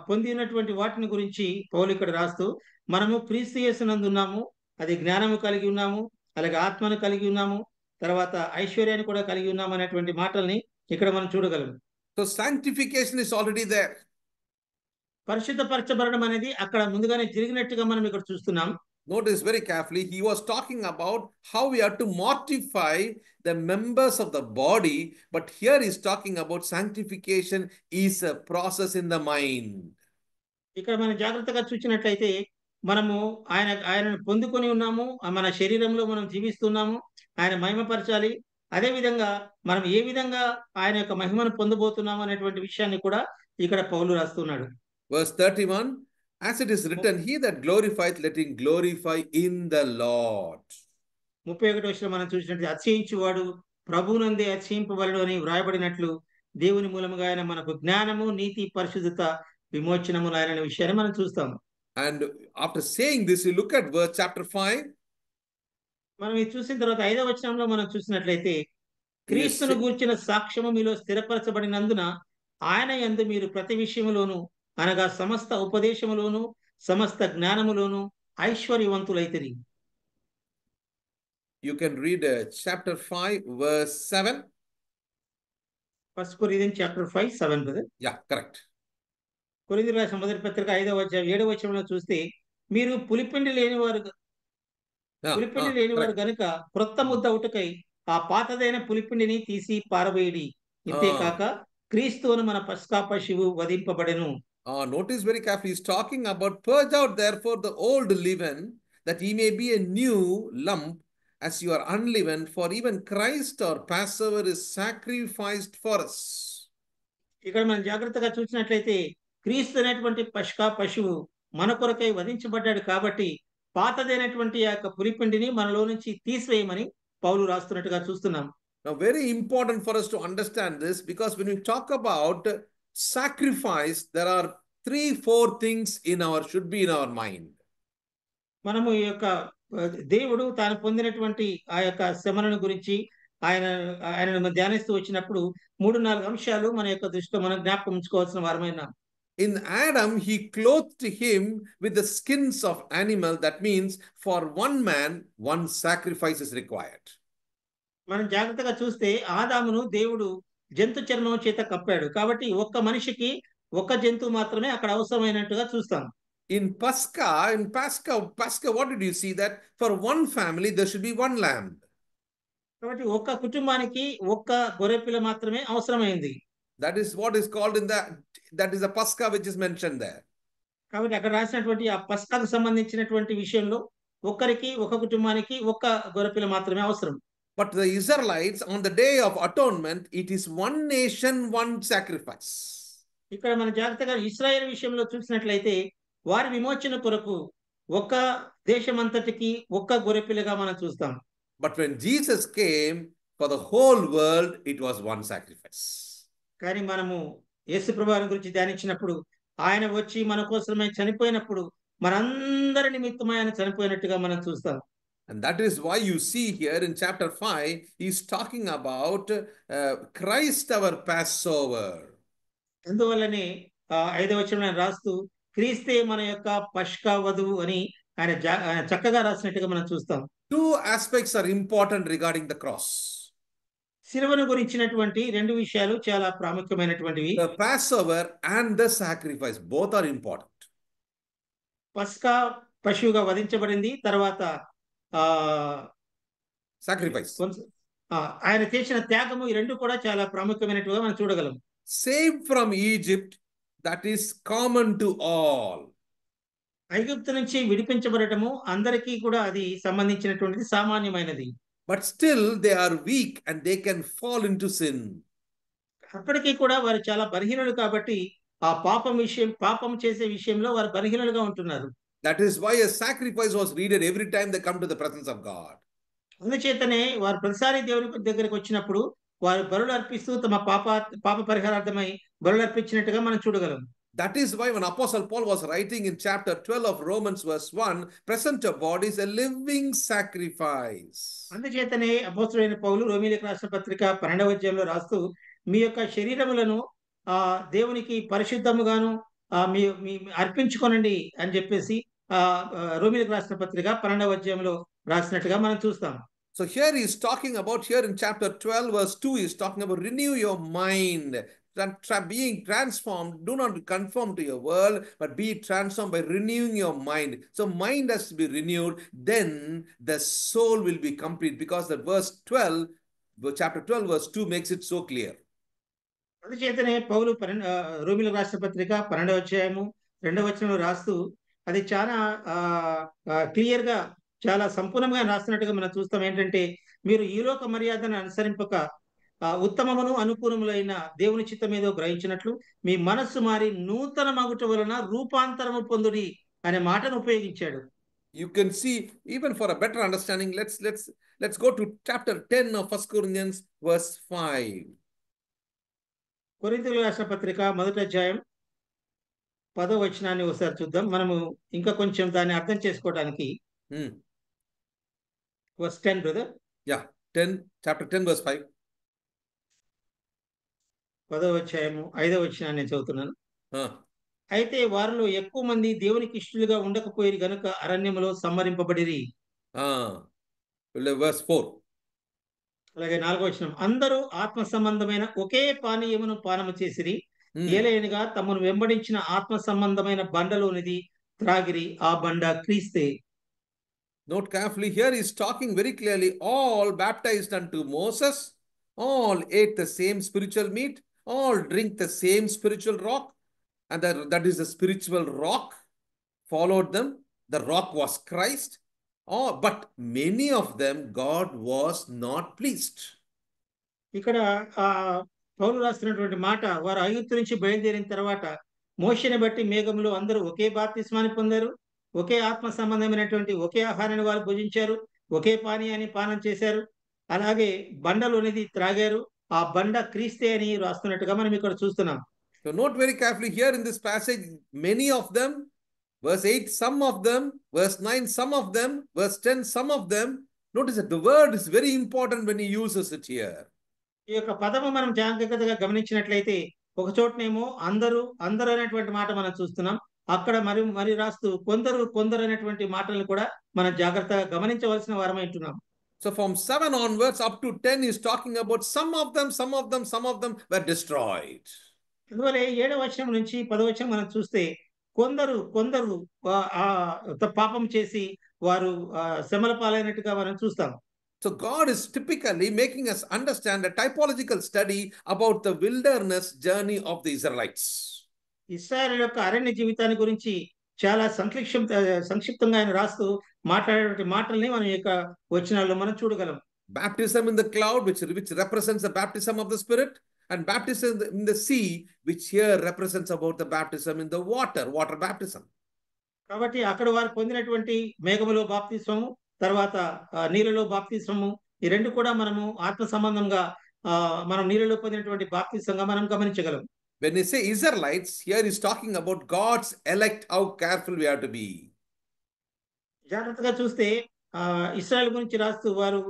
పొందినటువంటి వాటిని గురించి పౌలు ఇక్కడ రాస్తూ, మనము క్రీస్తు యేసునందు ఉన్నాము, అది జ్ఞానము కలిగి ఉన్నాము, అలాగే ఆత్మను కలిగి ఉన్నాము, తర్వాత ఐశ్వర్యాన్ని కూడా కలిగి ఉన్నాము అనేటువంటి మాటల్ని ఇక్కడ మనం చూడగలం. So sanctification is already there. పరిశుద్ధపరచబడడం అనేది అక్కడ ముందుగానే జరిగినట్టుగా మనం ఇక్కడ చూస్తున్నాం. Notice very carefully, he was talking about how we are to mortify the members of the body, but here he's talking about sanctification is a process in the mind. ఇక్కడ మనం జాగ్రత్తగా చూసినట్లయితే మనము ఆయనను పొందుకొని ఉన్నాము, మన శరీరంలో మనం జీవిస్తున్నాము, ఆయన మహిమపరచాలి. అదే విధంగా మనం ఏ విధంగా ఆయన యొక్క మహిమను పొందబోతున్నాము అనేటువంటి విషయాన్ని కూడా ఇక్కడ పౌలు రాస్తున్నాడు. Verse 31, as it is written, he that glorifieth, let him glorify in the Lord. 31వ వచనం మనం చూసినట్టు, అతిశయించువాడు ప్రభువునందే అతిశయింపవలెను అని వ్రాయబడినట్లు దేవుని మూలముగా ఆయన మనకు జ్ఞానము, నీతి, పరిశుద్ధత, విమోచనములు ఆయన విషయాన్ని మనం చూస్తాము. And after saying this, you look at verse chapter 5. మనం ఇది చూసిన తర్వాత 5వ వచనంలో మనం చూసినట్లయితే, క్రీస్తును గూర్చిన సాక్ష్యము మీలో స్థిరపరచబడినందున ఆయన యందు మీరు ప్రతి విషయములోను, అనగా సమస్త ఉపదేశములోను సమస్త జ్ఞానములోను ఐశ్వర్యవంతులైతిరి. You can read chapter 5, verse 7. 1 Corinthians chapter 5, 7 brother. Yeah, correct. కొరింథీయులకు రాసిన మొదటి పత్రిక 5వ అధ్యాయం 7వ వచనంలో చూస్తే, మీరు పులిపిండి లేనివారు Correct. గనుక క్రొత్త ముద్ద అవుటకై ఆ పాతదైన పులిపిండిని తీసి పారవేయడి. ఇంతేకాక క్రీస్తువును మన పస్కా పశువు వధింపబడెను. Notice very carefully, he's talking about purge out therefore the old leaven, that ye may be a new lump, as you are unleavened, for even Christ our Passover is sacrificed for us. ఇక్కడ మనం జాగ్రత్తగా చూసినట్లయితే క్రీస్తు అనేటువంటి పస్కా పశువు మన కొరకై వధించబడ్డాడు కాబట్టి పాతదైనటువంటి ఆ యొక్క పులిపిండిని మనలో నుంచి తీసివేయమని పౌలు రాస్తున్నట్టుగా చూస్తున్నాం. Now, very important for us to understand this, because when we talk about sacrifice, there are 3-4 things should be in our mind. మనము ఈ యొక్క దేవుడు తాను పొందినటువంటి ఆ యొక్క శ్రమలను గురించి ఆయనను ధ్యానిస్తూ వచ్చినప్పుడు 3-4 అంశాలు మన యొక్క దృష్టిలో మనం జ్ఞాపకం ఉంచుకోవాల్సిన వారమైన. In Adam, he clothed him with the skins of animal. That means for one man, one sacrifice is required. మనం జాగ్రత్తగా చూస్తే ఆదామును దేవుడు జంతు చర్మం చేత కప్పాడు. కాబట్టి ఒక్క మనిషికి ఒక్క జంతువు మాత్రమే అక్కడ అవసరమైనట్టుగా చూస్తాం. In Pascha, what did you see? That for one family, there should be one lamb. కాబట్టి ఒక్క కుటుంబానికి ఒక్క గొర్రెపిల్ల మాత్రమే అవసరమైంది. That is what is called that is the Pascha which is mentioned there. కాబట్టి అక్కడ రాసినటువంటి ఆ పస్కాకు సంబంధించినటువంటి విషయంలో ఒక్కరికి ఒక కుటుంబానికి ఒక్క గొర్రెపిల్ల మాత్రమే అవసరం. But the Israelites, on the day of atonement, it is one nation, one sacrifice. ఇక్కడ మన జాగ్రత్తగా ఇశ్రాయేలు విషయంలో చూసినట్లయితే వారి విమోచన కొరకు ఒక్క దేశమంతటికి ఒక్క గొర్రెపిల్లగా మనం చూస్తాం. But when Jesus came for the whole world, it was one sacrifice. కానీ మనము యేసు ప్రభువుని గురించి ధ్యానించినప్పుడు ఆయన వచ్చి మన కోసమే చనిపోయినప్పుడు మనందరి నిమిత్తమై ఆయన చనిపోయినట్టుగా మనం చూస్తాం. And that is why you see here in chapter 5, he's talking about Christ our Passover. అందువల్లనే 5వ వచనంలో రాస్తూ క్రీస్తే మన యొక్క పస్కా వధువు అని ఆయన చక్కగా రాసినట్టుగా మనం చూస్తాం. 2 aspects are important regarding the cross. శిలువను గురించినటువంటి 2 విషయాలు చాలా ప్రాముఖ్యమైనటువంటివి. The Passover and the sacrifice, both are important. పస్కా పశువుగా వధించబడింది, తర్వాత Sacrifice. ఆయన చేసిన త్యాగము, ఈ 2 కూడా చాలా ప్రాముఖ్యమైనట్టుగా మనం చూడగలం. Saved from Egypt, that is common to all. ఐగుప్తు నుంచి విడిపించబడటము అందరికీ కూడా అది సంబంధించినటువంటిది, సామాన్యమైనది. But still they are weak and they can fall into sin. అప్పటికీ కూడా వారు చాలా బలహీనులు కాబట్టి ఆ పాపం చేసే విషయంలో వారు బలహీనులుగా ఉంటున్నారు. That is why a sacrifice was needed every time they come to the presence of God. అందుచేతనే వారు ప్రతిసారి దేవుని దగ్గరికి వచ్చినప్పుడు వారు బలులు అర్పిస్తూ తమ పాప పరిహారార్థమై బలులు అర్పించినట్టుగా మనం చూడగలం. That is why when Apostle Paul was writing in chapter 12 of Romans verse 1, present your bodies a living sacrifice. అందుచేతనే అపోస్తలుడైన పౌలు రోమీయులకు రాసిన పత్రిక 12వ అధ్యాయంలో రాస్తూ మీ యొక్క శరీరములను దేవునికి పరిశుద్ధముగాను మీ అర్పించుకోనండి అని చెప్పేసి రోమీయులకు రాసిన పత్రిక 12వ అధ్యాయంలో రాసినట్టుగా మనం చూస్తాం. So here he is talking about, here in chapter 12 verse 2, he is talking about renew your mind. Being transformed, do not conform to your world, but be transformed by renewing your mind. So mind has to be renewed, then the soul will be complete, because the chapter 12 verse 2 makes it so clear. అందుచేతనే పౌలు రోమీయులకు రాసిన పత్రిక 12వ అధ్యాయము 2వ వచనంలో రాస్తూ అది చాలా clear గా చాలా సంపూర్ణంగా రాస్తున్నట్టుగా మనం చూస్తాం. ఏంటంటే మీరు ఈ లోక మర్యాదను అనుసరింపక ఉత్తమమును అనుకూలములైన దేవుని చిత్తం ఏదో గ్రహించినట్లు మీ మనస్సు మారి నూతన మగుట వలన రూపాంతరము పొందుడి అనే మాటను ఉపయోగించాడు. You can see, even for a better understanding, let's go to chapter 10 of 1 Corinthians verse 5. కొరింథీయులకు రాసిన పత్రిక 1వ అధ్యాయం 10వ వచనాన్ని ఒకసారి చూద్దాం. మనము ఇంకా కొంచెం దాన్ని అర్థం చేసుకోవడానికి. verse 10 brother. Yeah, chapter 10 verse 5. 10వ అధ్యాయము 5వ వచనాన్ని చదువుతున్నాను. అయితే వారిలో ఎక్కువ మంది దేవునికి ఇష్టలుగా ఉండకపోయేది గనుక అరణ్యములో సంహరింపబడిరి. Verse 4. అలాగే 4వ వచనం, అందరూ ఆత్మ సంబంధమైన ఒకే పానీయమును పానము చేసిరి. ఏలయనగా తమను వెంబడించిన ఆత్మ సంబంధమైన బండలోనిది త్రాగిరి. ఆ బండ క్రీస్తే. Note carefully, here he's talking very clearly. All baptized unto Moses, all ate the same spiritual meat, all drink the same spiritual rock, and that is the spiritual rock followed them. The rock was Christ. But many of them God was not pleased. ఇక్కడ పౌలు రాస్తున్నటువంటి మాట, వారు ఐగుప్తు నుంచి బయలుదేరిన తర్వాత మోషేని బట్టి మేఘంలో అందరూ ఒకే బాప్తిస్మాన్ని పొందారు, ఒకే ఆత్మ సంబంధమైనటువంటి ఒకే ఆహారాన్ని వారు భుజించారు, ఒకే పానీయాన్ని పానం చేశారు, అలాగే బండలోనిది త్రాగారు. ఆ బండ క్రీస్తే అని రాస్తున్నట్టుగా మనం ఇక్కడ చూస్తున్నాం. So note very carefully here in this passage, many of them, verse 8, some of them, verse 9, some of them, verse 10, some of them. Notice that the word is very important when he uses it here. ఈ యొక్క పదము మనం జాగ్రత్తగా గమనించినట్లయితే ఒక చోటనేమో అందరూ అందరూ అనేటువంటి మాట మనం చూస్తున్నాం, అక్కడ మరి రాస్తూ కొందరు అనేటువంటి మాటలను కూడా మనం జాగ్రత్తగా గమనించవలసిన వారమై ఉంటున్నాం. So from 7 onwards up to 10 is talking about some of them were destroyed. అందువల్ల 7వ వచనం నుంచి 10వ వచనం మనం చూస్తే కొందరు పాపం చేసి వారు శ్రమల పాలైనట్టుగా మనం చూస్తాం. So God is typically making us understand a typological study about the wilderness journey of the Israelites. ఇశ్రాయేలు యొక్క అరణ్య జీవితాన్ని గురించి చాలా సంక్షిప్తంగా ఆయన రాస్తూ మాట్లాడే మాటల్ని మనం ఈ యొక్క వచనాల్లో మనం చూడగలం. Baptism in the cloud, which represents the baptism of the Spirit, and baptism in the sea, which here represents about the baptism in the water baptism. కాబట్టి అక్కడ వారు పొందినటువంటి మేఘములో బాప్తిస్మము, తర్వాత నీళ్ళలో బాప్తిస్మము, ఈ రెండు కూడా మనము ఆత్మ సంబంధంగా మనం నీళ్ళలో పొందినటువంటి బాప్తిస్మంగా మనం గమనించగలం. When they say Israelites, here is talking about God's elect, how careful we have to be. జాగ్రత్తగా చూస్తే ఇశ్రాయేలు గురించి రాస్తూ వారు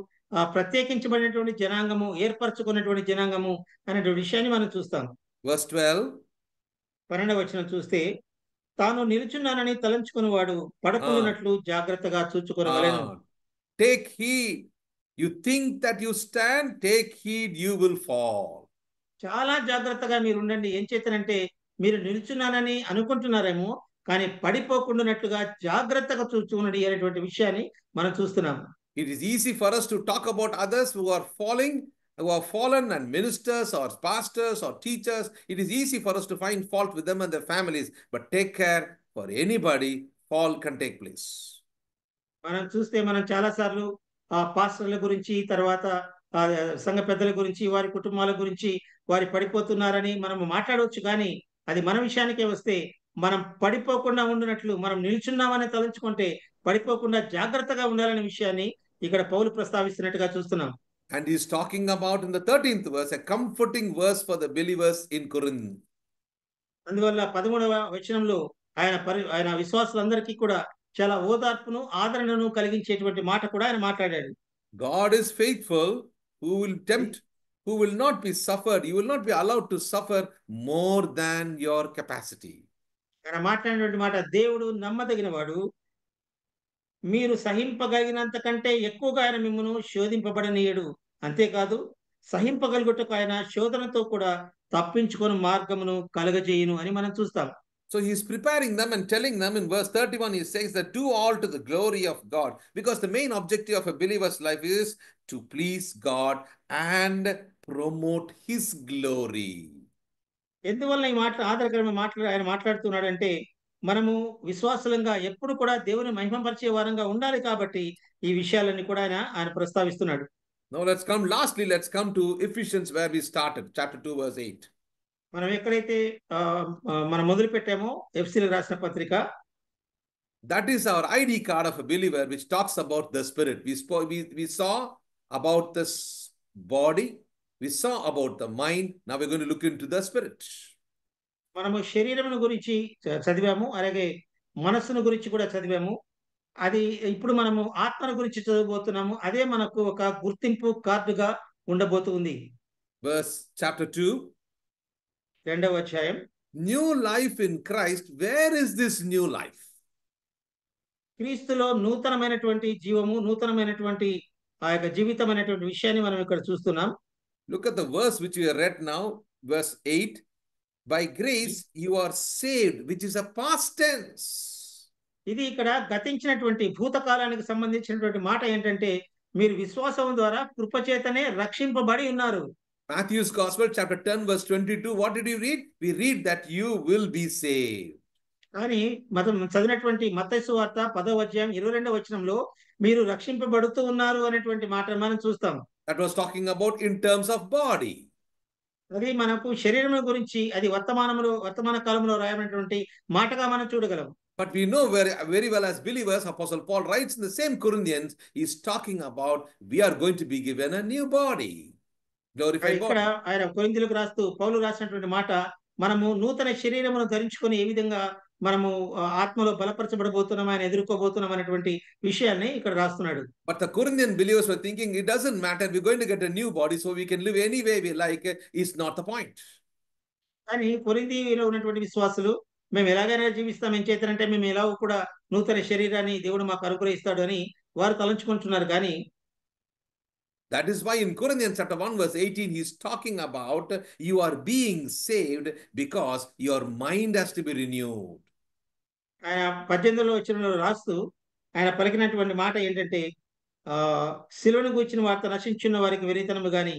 ప్రత్యేకించబడినటువంటి జనాంగము, ఏర్పరచుకున్నటువంటి జనాంగము అనేటువంటి విషయాన్ని మనం చూస్తాం. Verse 12. 12వ వచనం చూస్తే, తాను నిలుచున్నానని తలంచుకునేవాడు పడకుండానట్లు జాగ్రత్తగా చూచుకొనవలెను. Take heed. You think that you stand, take heed, you will fall. చాలా జాగ్రత్తగా మీరు ఉండండి. ఏం చేతనంటే మీరు నిలుచున్నానని అనుకుంటున్నారేమో, కానీ పడిపోకుండానట్లుగా జాగ్రత్తగా చూచుకున్నది అనేటువంటి విషయాన్ని మనం చూస్తున్నాం. It is easy for us to talk about others who are fallen, and ministers or pastors or teachers. It is easy for us to find fault with them and their families. But take care, for anybody, fall can take place. మనం చూస్తే మనం చాలా సార్లు పాస్టర్ల గురించి, తర్వాత సంఘ పెద్దల గురించి, వారి కుటుంబాల గురించి వారి పడిపోతున్నారని మనం మాట్లాడవచ్చు. కానీ అది మన విషయానికే వస్తే మనం పడిపోకుండా ఉండినట్లు, మనం నిల్చున్నామని తలంచుకుంటే పడిపోకుండా జాగ్రత్తగా ఉండాలనే విషయాన్ని ఇక్కడ పౌలు ప్రస్తావిస్తున్నట్టుగా చూస్తున్నాం. And he's talking about in the 13th verse, a comforting verse for the believers in Corinth. అందువల్ల 13వ వచనంలో ఆయన విశ్వాసులందరికీ కూడా చాలా ఓదార్పును, ఆదరణను కలిగించేటువంటి మాట కూడా ఆయన మాట్లాడాడు. God is faithful, who will tempt, who will not be suffered. You will not be allowed to suffer more than your capacity. ఆయన మాట్లాడినటువంటి మాట, దేవుడు నమ్మదగిన వాడు, మీరు సహింపగలిగినంత కంటే ఎక్కువగా ఆయన మిమ్మల్ని శోధింపబడనీయడు. అంతేకాదు సహింపగలుగుటకు ఆయన శోధనతో కూడా తప్పించుకొని మార్గమును కలగజేయును అని మనం చూస్తాం. So he's preparing them and telling them in verse 31, he says that do all to the glory of God, because the main objective of a believer's life is to please God and promote his glory. ఎందువల్ల ఈ మాట ఆధారకరమైన ఆయన మాట్లాడుతున్నాడంటే, మనము విశ్వాసులంగా ఎప్పుడు కూడా దేవుని మహిమపరిచే వారంగా ఉండాలి కాబట్టి ఈ విషయాలన్నీ కూడా ఆయన ప్రస్తావిస్తున్నాడు. Now let's come to Ephesians, where we started, chapter 2 verse 8. మనం ఎక్కడైతే మనం మొదలు పెట్టామో ఎఫెసీయులకు రాసిన పత్రిక, that is our ID card of a believer, which talks about the spirit. We saw about this body, we saw about the mind. Now we're going to look into the spirit. మనము శరీరమును గురించి చదివాము, అలాగే మనస్సును గురించి కూడా చదివాము. అది ఇప్పుడు మనము ఆత్మను గురించి చదవబోతున్నాము. అదే మనకు ఒక గుర్తింపు కార్డుగా ఉండబోతుంది. Verse chapter 2. 2వ అధ్యాయం New life in Christ. Where is this new life? క్రీస్తులో నూతనమైనటువంటి జీవము, నూతనమైనటువంటి ఆ యొక్క జీవితం అనేటువంటి విషయాన్ని మనం ఇక్కడ చూస్తున్నాం. Look at the verse which we read now, verse 8. By grace you are saved, which is a past tense. ఇది ఇక్కడ గతించినటువంటి భూతకాలానికి సంబంధించినటువంటి మాట ఏంటంటే, మీరు విశ్వాసం ద్వారా కృపచేతనే రక్షింపబడి ఉన్నారు. Matthew's Gospel, chapter 10, verse 22. What did you read? We read that you will be saved. కానీ మనం చదివినటువంటి మత్తయి సువార్త 10వ అధ్యాయం 22వ వచనంలో మీరు రక్షింపబడుతూ ఉన్నారు అనేటువంటి మాట మనం చూస్తాం. That was talking about in terms of body. అది మనకు శరీరం గురించి, అది వర్తమాన కాలంలో రాయబడినటువంటి మాటగా మనం చూడగలం. But we know very, very well as believers, Apostle Paul writes in the same Corinthians, he's talking about we are going to be given a new body. Glorified ఇక్కడ body. ఆయన కొరింథీయులకు రాస్తూ పౌలు రాసినటువంటి మాట, మనము నూతన శరీరమును ధరించుకొని ఏ విధంగా మనము ఆత్మలో బలపరచబడబోతున్నాం, ఆయన ఎదుర్కోబోతున్నాం అనేటువంటి విషయాన్ని ఇక్కడ రాస్తున్నాడు. But the Corinthian believers were thinking it doesn't matter, we're going to get a new body so we can live any way we like, is not the point. కానీ కొరింథీయులో ఉన్నటువంటి విశ్వాసులు, మేము ఎలాగైనా జీవిస్తాం, ఏం చేస్తారంటే మేము ఎలాగో కూడా నూతన శరీరాన్ని దేవుడు మాకు అనుగ్రహిస్తాడు అని వారు తలంచుకుంటున్నారు. కానీ that is why in Corinthians chapter 1 verse 18 he's talking about you are being saved because your mind has to be renewed. ఆయన 18వ వచనంలో రాస్తూ ఆయన పలికినటువంటి మాట ఏంటంటే, శిలువను గూర్చిన వార్త నశించున్న వారికి వెరితనము గాని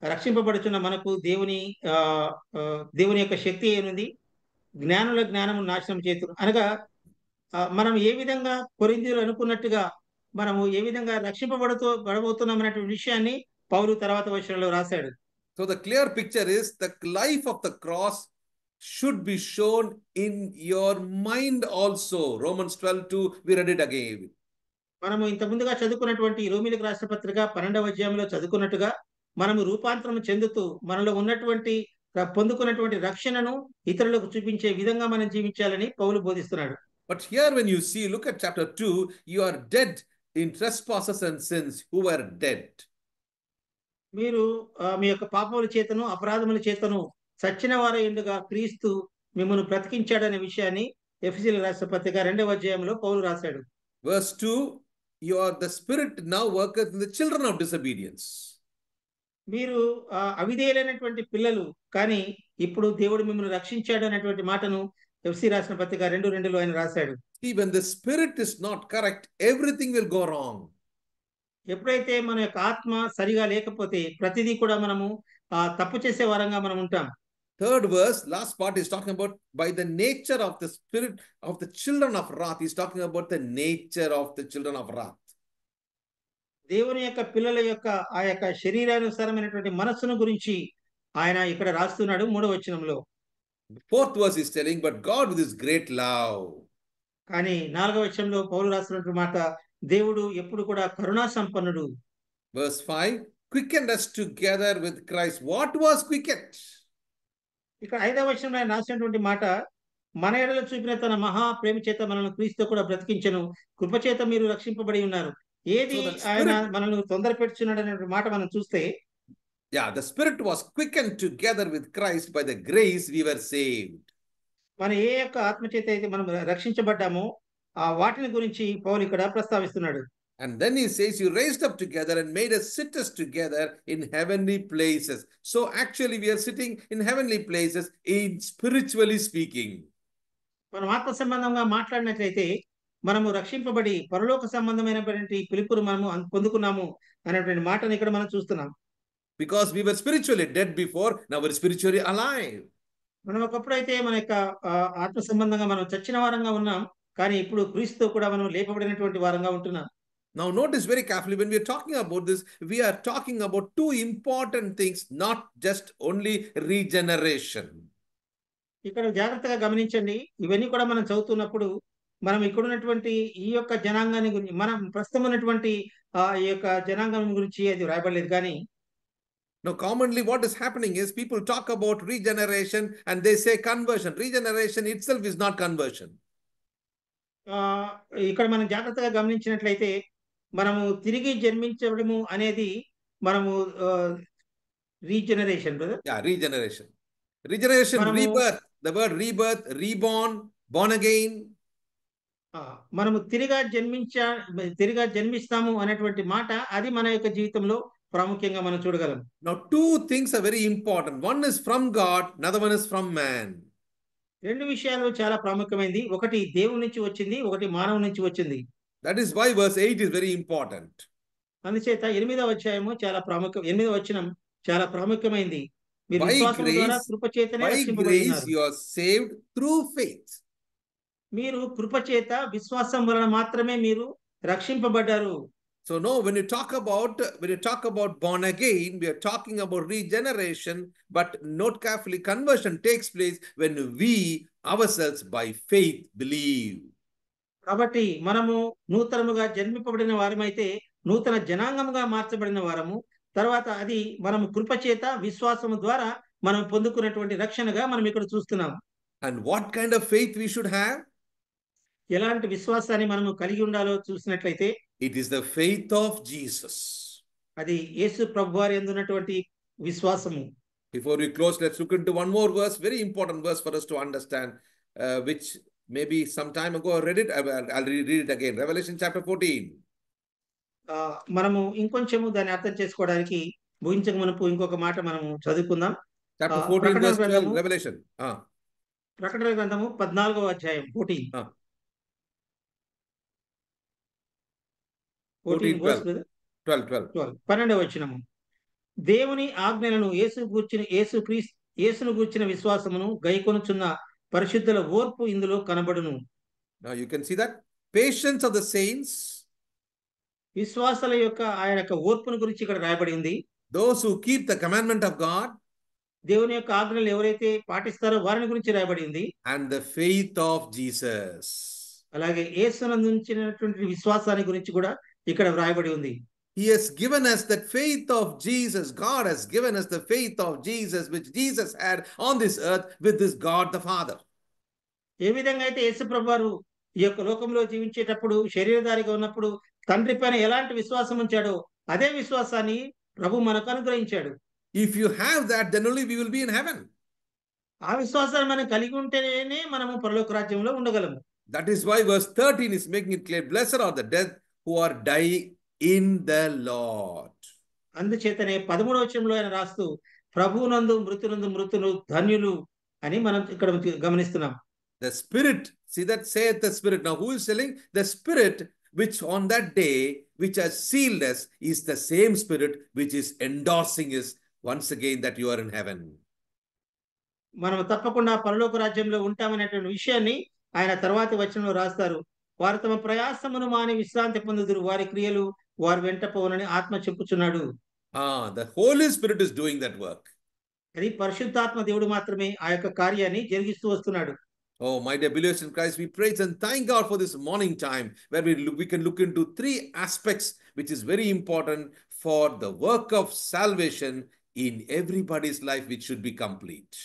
రక్షింపబడుచున్న మనకు దేవుని యొక్క శక్తి ఏనుంది, జ్ఞానుల జ్ఞానము నాశనం చేతును. అనగా మనం ఏ విధంగా కొరింథీయులు అనుకున్నట్టుగా మనము ఏ విధంగా రక్షింపబడబోతున్నాం అనేటువంటి విషయాన్ని పౌలు తర్వాత వచనంలో రాశాడు. So the clear picture is the life of the cross should be shown in your mind also. Romans 12:2, we read it again. మనము ఇంత ముందుగా చదువుకున్నటువంటి రోమీయులకు రాసిన పత్రిక 12వ అధ్యాయంలో చదువుకున్నట్టుగా మనము రూపాంతరం చెందుతూ మనలో ఉన్నటువంటి పొందుకున్నటువంటి రక్షణను ఇతరులకు చూపించే విధంగా మనం జీవించాలని పౌలు బోధిస్తున్నాడు. But here when you see, look at chapter 2, you are dead in trespasses and sins. Who were dead? మీరు మీ యొక్క పాపముల చేతను అపరాధముల చేతను చచ్చిన వారయుండగా క్రీస్తు మిమ్మల్ని బ్రతికించాడనే విషయాన్ని ఎఫెసీయులకు రాసిన పత్రిక 2వ అధ్యాయంలో పౌలు రాశాడు. Verse 2, you are the spirit now worketh in the children of disobedience. మీరు అవిధేయులైనటువంటి పిల్లలు, కానీ ఇప్పుడు దేవుడు మిమ్మల్ని రక్షించాడు అనేటువంటి మాటను ఎఫెసీ రాసిన పత్రిక 2:2లో ఆయన రాశాడు. See, when the spirit is not correct, everything will go wrong. ఎప్పుడైతే మన యొక్క ఆత్మ సరిగా లేకపోతే ప్రతిదీ కూడా మనము తప్పు చేసే వారంగా మనం ఉంటాం. Third verse, last part is talking about by the nature of the spirit of the children of wrath. He's talking about the nature of the children of wrath. దేవుని యొక్క పిల్లల యొక్క ఆ యొక్క శరీరానుసారమైనటువంటి మనస్సును గురించి ఆయన ఇక్కడ రాస్తున్నాడు 3వ వచనంలో. Fourth verse is telling, but God with his great love. కానీ 4వ వచనంలో పౌలు రాస్తున్నటువంటి మాట, దేవుడు ఎప్పుడు కూడా కరుణా సంపన్నుడు. Verse 5, quickened us together with Christ. What was quickened? ఇక్కడ 5వ వచనంలో ఆయన రాసినటువంటి మాట, మన ఎడల చూపిన తన మహా ప్రేమ చేత మనల్ని క్రీస్తు కూడా బ్రతికించెను, కృపచేత మీరు రక్షింపబడి ఉన్నారు. ఏది ఆయన మనల్ని తొందర పెట్టుచున్నాడు అనే మాట మనం చూస్తే, yeah, the spirit was quickened together with Christ. By the grace we were saved. మన ఏ యొక్క ఆత్మ చేత అయితే మనం రక్షించబడ్డామో ఆ వాటిని గురించి పౌలు ఇక్కడ ప్రస్తావిస్తున్నాడు. And then he says, you raised up together and made us sit us together in heavenly places. So actually we are sitting in heavenly places in spiritually speaking. మనం ఆత్మ సంబంధంగా మాట్లాడినట్లయితే మనము రక్షింపబడి పరలోక సంబంధమైనటువంటి పిలుపును మనము పొందుకున్నాము అనేటువంటి మాటను ఇక్కడ మనం చూస్తున్నాం. Because we were spiritually dead before, now we're spiritually alive. మనం ఒకప్పుడైతే మన యొక్క ఆత్మ సంబంధంగా మనం చచ్చిన వారంగా ఉన్నాం, కానీ ఇప్పుడు క్రీస్తుతో కూడా మనం లేపబడినటువంటి వారంగా ఉంటున్నాం. Now notice very carefully, when we are talking about this, we are talking about two important things, not just only regeneration. ఇక్కడ జాగ్రత్తగా గమనించండి, ఇవన్నీ కూడా మనం చదువుతున్నప్పుడు మనం ఇక్కడ ఉన్నటువంటి ఈ యొక్క జనాంగాన్ని గురించి, మనం ప్రస్తుతం ఉన్నటువంటి ఈ యొక్క జనాంగం గురించి అది రాయబడలేదు. కానీ Now commonly what is happening is people talk about regeneration and they say conversion. Regeneration itself is not conversion. ఇక్కడ మనం జాగ్రత్తగా గమనించినట్లయితే మనము తిరిగి జన్మించడము అనేది మనము రీజనరేషన్. Yeah, regeneration. Regeneration, మనము rebirth, the word rebirth, reborn, born again. మనము తిరిగా జన్మిస్తాము అనేటువంటి మాట అది మన యొక్క జీవితంలో ప్రాముఖ్యంగా మనం చూడగలం. Now, two things are very important. One is from God, another one is from man. రెండు విషయాలు చాలా ప్రాముఖ్యమైనది. ఒకటి దేవుని నుంచి వచ్చింది, ఒకటి మానవుని నుంచి వచ్చింది. That is why verse 8 is very important. అందుచేత 8వ వచనం చాలా ప్రాముఖ్యమైనది. మీరు By విశ్వాసం ద్వారా grace, కృపచేతనే by రక్షింపబడి grace ఉన్నారు. you are saved through faith. మీరు కృపచేత విశ్వాసం వలన మాత్రమే మీరు రక్షింపబడ్డారు. So no, when you talk about born again, we are talking about regeneration, but note carefully, conversion takes place when we ourselves by faith believe. కాబట్టి మనము నూతనముగా జన్మింపబడిన వారమైతే నూతన జనాంగముగా మార్చబడిన వారము. తర్వాత అది మనము కృపచేత విశ్వాసము ద్వారా మనం పొందుకున్నటువంటి రక్షణగా మనం ఇక్కడ చూస్తున్నాం. And what kind of faith we should have? ఎలాంటి విశ్వాసాన్ని మనము కలిగి ఉండాలో చూసినట్లయితే It is the faith of Jesus. అది యేసు ప్రభువారి యందు ఉన్నటువంటి విశ్వాసము. Before we close, let's look into one more verse, very important verse for us to understand, which maybe some time ago I read it. I'll read it again. Revelation chapter 14. మనము ఇంకొంచెము దాన్ని అర్థం చేసుకోవడానికి ముగించక మునుపు ఇంకొక మాట మనము చదువుకుందాం. Chapter 14 verse 12, Revelation. ప్రకటన గ్రంథము 14వ అధ్యాయం 14. 12వ వచనము. దేవుని ఆజ్ఞలను యేసును గూర్చిన విశ్వాసమును గైకొనుచున్న పరిశుద్ధుల ఓర్పు ఇందులో కనబడును. Now you can see that patience of the saints, విశ్వాసుల యొక్క ఆయన యొక్క ఓర్పును గురించి ఇక్కడ రాయబడి ఉంది. those who keep the commandment of God, దేవుని యొక్క ఆజ్ఞలు ఎవరైతే పాటిస్తారో వారిని గురించి రాయబడి ఉంది. and the faith of Jesus. అలాగే యేసునందుంచినటువంటి విశ్వాసాన్ని గురించి కూడా ఇక్కడ వ్రాయబడి ఉంది. He has given us that faith of Jesus. God has given us the faith of Jesus, which Jesus had on this earth with his God the Father. ఏ విధంగా అయితే యేసు ప్రభువారు ఈ యొక్క లోకంలో జీవించేటప్పుడు శరీరధారిగా ఉన్నప్పుడు తండ్రి పైన ఎలాంటి విశ్వాసం ఉంచాడో అదే విశ్వాసాన్ని ప్రభు మనకు అనుగ్రహించాడు. If you have that, then only we will be in heaven. ఆ విశ్వాసాన్ని మనం కలిగి ఉంటేనే మనము పరలోక రాజ్యంలో ఉండగలము. That is why verse 13 is making it clear, blessed are the dead who are dying in the Lord. అందుచేతనే 13వ వచనంలో ఆయన రాస్తూ ప్రభువునందు మృతులు ధన్యులు అని మనం ఇక్కడ గమనిస్తున్నాం. The Spirit, see that saith the Spirit. Now who is telling? The Spirit which on that day, which has sealed us, is the same Spirit which is endorsing us once again that you are in heaven. మనం తప్పకుండా పరలోక రాజ్యంలో ఉంటామనేటువంటి విషయాన్ని ఆయన తర్వాతి వచనంలో రాస్తారు. వారు తమ ప్రయాసమును మాని విశ్రాంతి పొందుదురు, వారి క్రియలు వారు వెంట పోవనని ఆత్మ చెప్పుచున్నాడు. The Holy Spirit is doing that work. అది పరిశుద్ధాత్మ దేవుడు మాత్రమే ఆ యొక్క కార్యాన్ని జరిగిస్తూ వస్తున్నాడు. Oh, my dear believers in Christ, we praise and thank God for this morning time where we can look into three aspects which is very important for the work of salvation in everybody's life, which should be complete.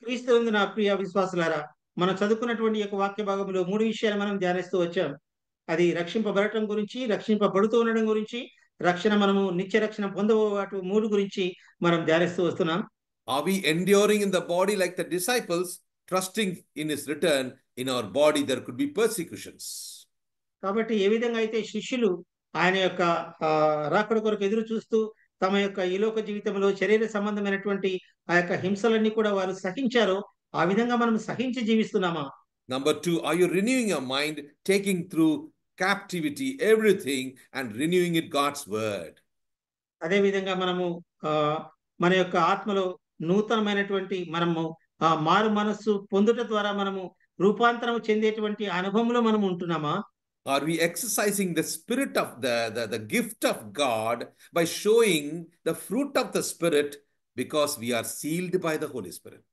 క్రీస్తునందు నా ప్రియ విశ్వాసులారా, మనం చదువుకున్నటువంటి యొక్క వాక్య భాగంలో 3 విషయాలు మనం ధ్యానిస్తూ వచ్చాం. అది రక్షింపబడటం గురించి, రక్షింపబడుతూ ఉండడం గురించి, మనము నిత్య రక్షణ పొందబోటు 3 గురించి మనం ధ్యానిస్తూ వస్తున్నాం. Are we enduring in the body like the disciples, trusting in his return? In our body there could be persecutions. కాబట్టి ఏ విధంగా అయితే శిష్యులు ఆయన యొక్క రాకడ కొరకు ఎదురు చూస్తూ తమ యొక్క ఈ లోక జీవితంలో శరీర సంబంధమైనటువంటి ఆ యొక్క హింసలన్నీ కూడా వారు సహించారో ఆ విధంగా మనం సహించి జీవిస్తున్నామా? Number 2, are you renewing your mind, taking through captivity everything and renewing it God's word? అదే విధంగా మనము మన యొక్క ఆత్మలో నూతనమైనటువంటి మనము మారు మనస్సు పొందుట ద్వారా మనము రూపాంతరం చెందేటువంటి అనుభవంలో మనం ఉంటున్నామా? Are we exercising the spirit of the gift of God by showing the fruit of the Spirit because we are sealed by the Holy Spirit?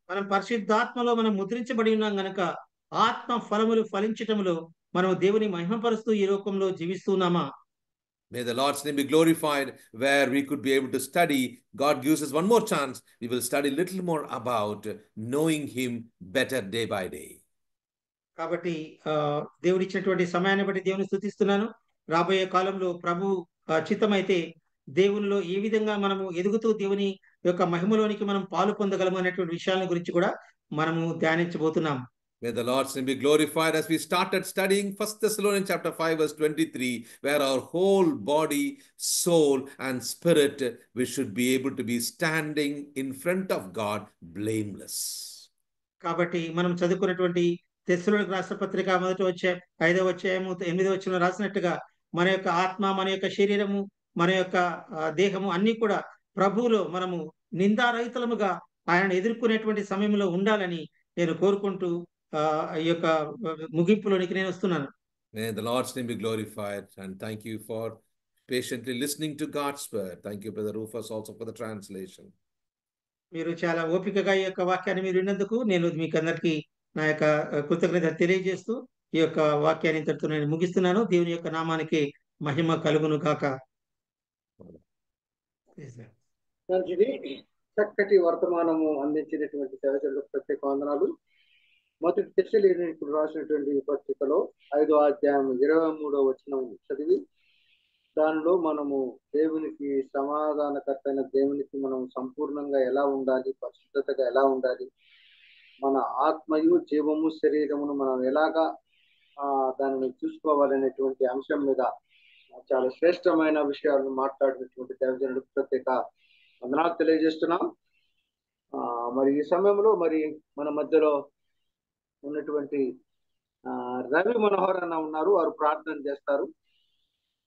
మనం పరిశుద్ధాత్మలో మనం ముద్రించబడి ఉన్నాం గనక ఆత్మ ఫలములు ఫలించటంలో మనం దేవుని మహిమపరుస్తూ ఈ లోకంలో జీవిస్తున్నామా? May the Lord's name be glorified, where we could be able to study. God gives us one more chance. We will study a little more about knowing him better day by day. కాబట్టి దేవుడు ఇచ్చినటువంటి సమయాన్ని బట్టి దేవుని స్తుతిస్తున్నాను. రాబోయే కాలంలో ప్రభు చిత్తమైతే దేవునిలో ఏ విధంగా మనము ఎదుగుతూ దేవుని యొక్క మహిమలోనికి మనం పాలు పొందగలము అనేటువంటి విషయాల గురించి కూడా మనము ధ్యానించబోతున్నాం. May the Lord's name be glorified as we started studying 1 Thessalonians chapter 5 verse 23, where our whole body, soul and spirit, we should be able to be standing in front of God blameless. కాబట్టి మనం చదువుకున్నటువంటి తెస్సలోనికీ రాసిన పత్రిక 5వ అధ్యాయము 8వ వచనంలో రాసినట్టుగా మన యొక్క ఆత్మ, మన యొక్క శరీరము, మన యొక్క దేహము అన్ని కూడా ప్రభువులో మనము నిందారహితులముగా ఆయనను ఎదుర్కొనేటువంటి సమయంలో ఉండాలని నేను కోరుకుంటూ ఈ యొక్క ముగింపులోనికి నేను వస్తున్నాను. May the Lord's name be glorified, and thank you for patiently listening to God's word. Thank you, Brother Rufus, also for the translation. మీరు చాలా ఓపికగా ఈ యొక్క వాక్యాన్ని మీరు విన్నందుకు నేను మీకు అందరికీ నా యొక్క కృతజ్ఞత తెలియజేస్తూ ఈ యొక్క వాక్యాన్ని ఇంతటితో నేను ముగిస్తున్నాను. దేవుని యొక్క నామానికి మహిమ కలుగును గాక. మంచిది. చక్కటి వర్తమానము అందించినటువంటి సేవకులకు ప్రత్యేక వందనాలు. మొదటి తెస్సలోనికీయులకు రాసినటువంటి పత్రికలో 5వ అధ్యాయం 23వ వచనం చదివి దానిలో మనము దేవునికి సమాధానకర్త అయిన దేవునికి మనం సంపూర్ణంగా ఎలా ఉండాలి, పరిశుద్ధతగా ఎలా ఉండాలి, మన ఆత్మయు జీవము శరీరమును మనం ఎలాగా దానిని చూసుకోవాలనేటువంటి అంశం మీద చాలా శ్రేష్టమైన విషయాలను మాట్లాడినటువంటి దేవజనులకు ప్రత్యేక వందనాలు తెలియజేస్తున్నాం. మరి ఈ సమయంలో మరి మన మధ్యలో ఉన్నటువంటి రవి మనోహర్ అన్న ఉన్నారు. వారు ప్రార్థన చేస్తారు.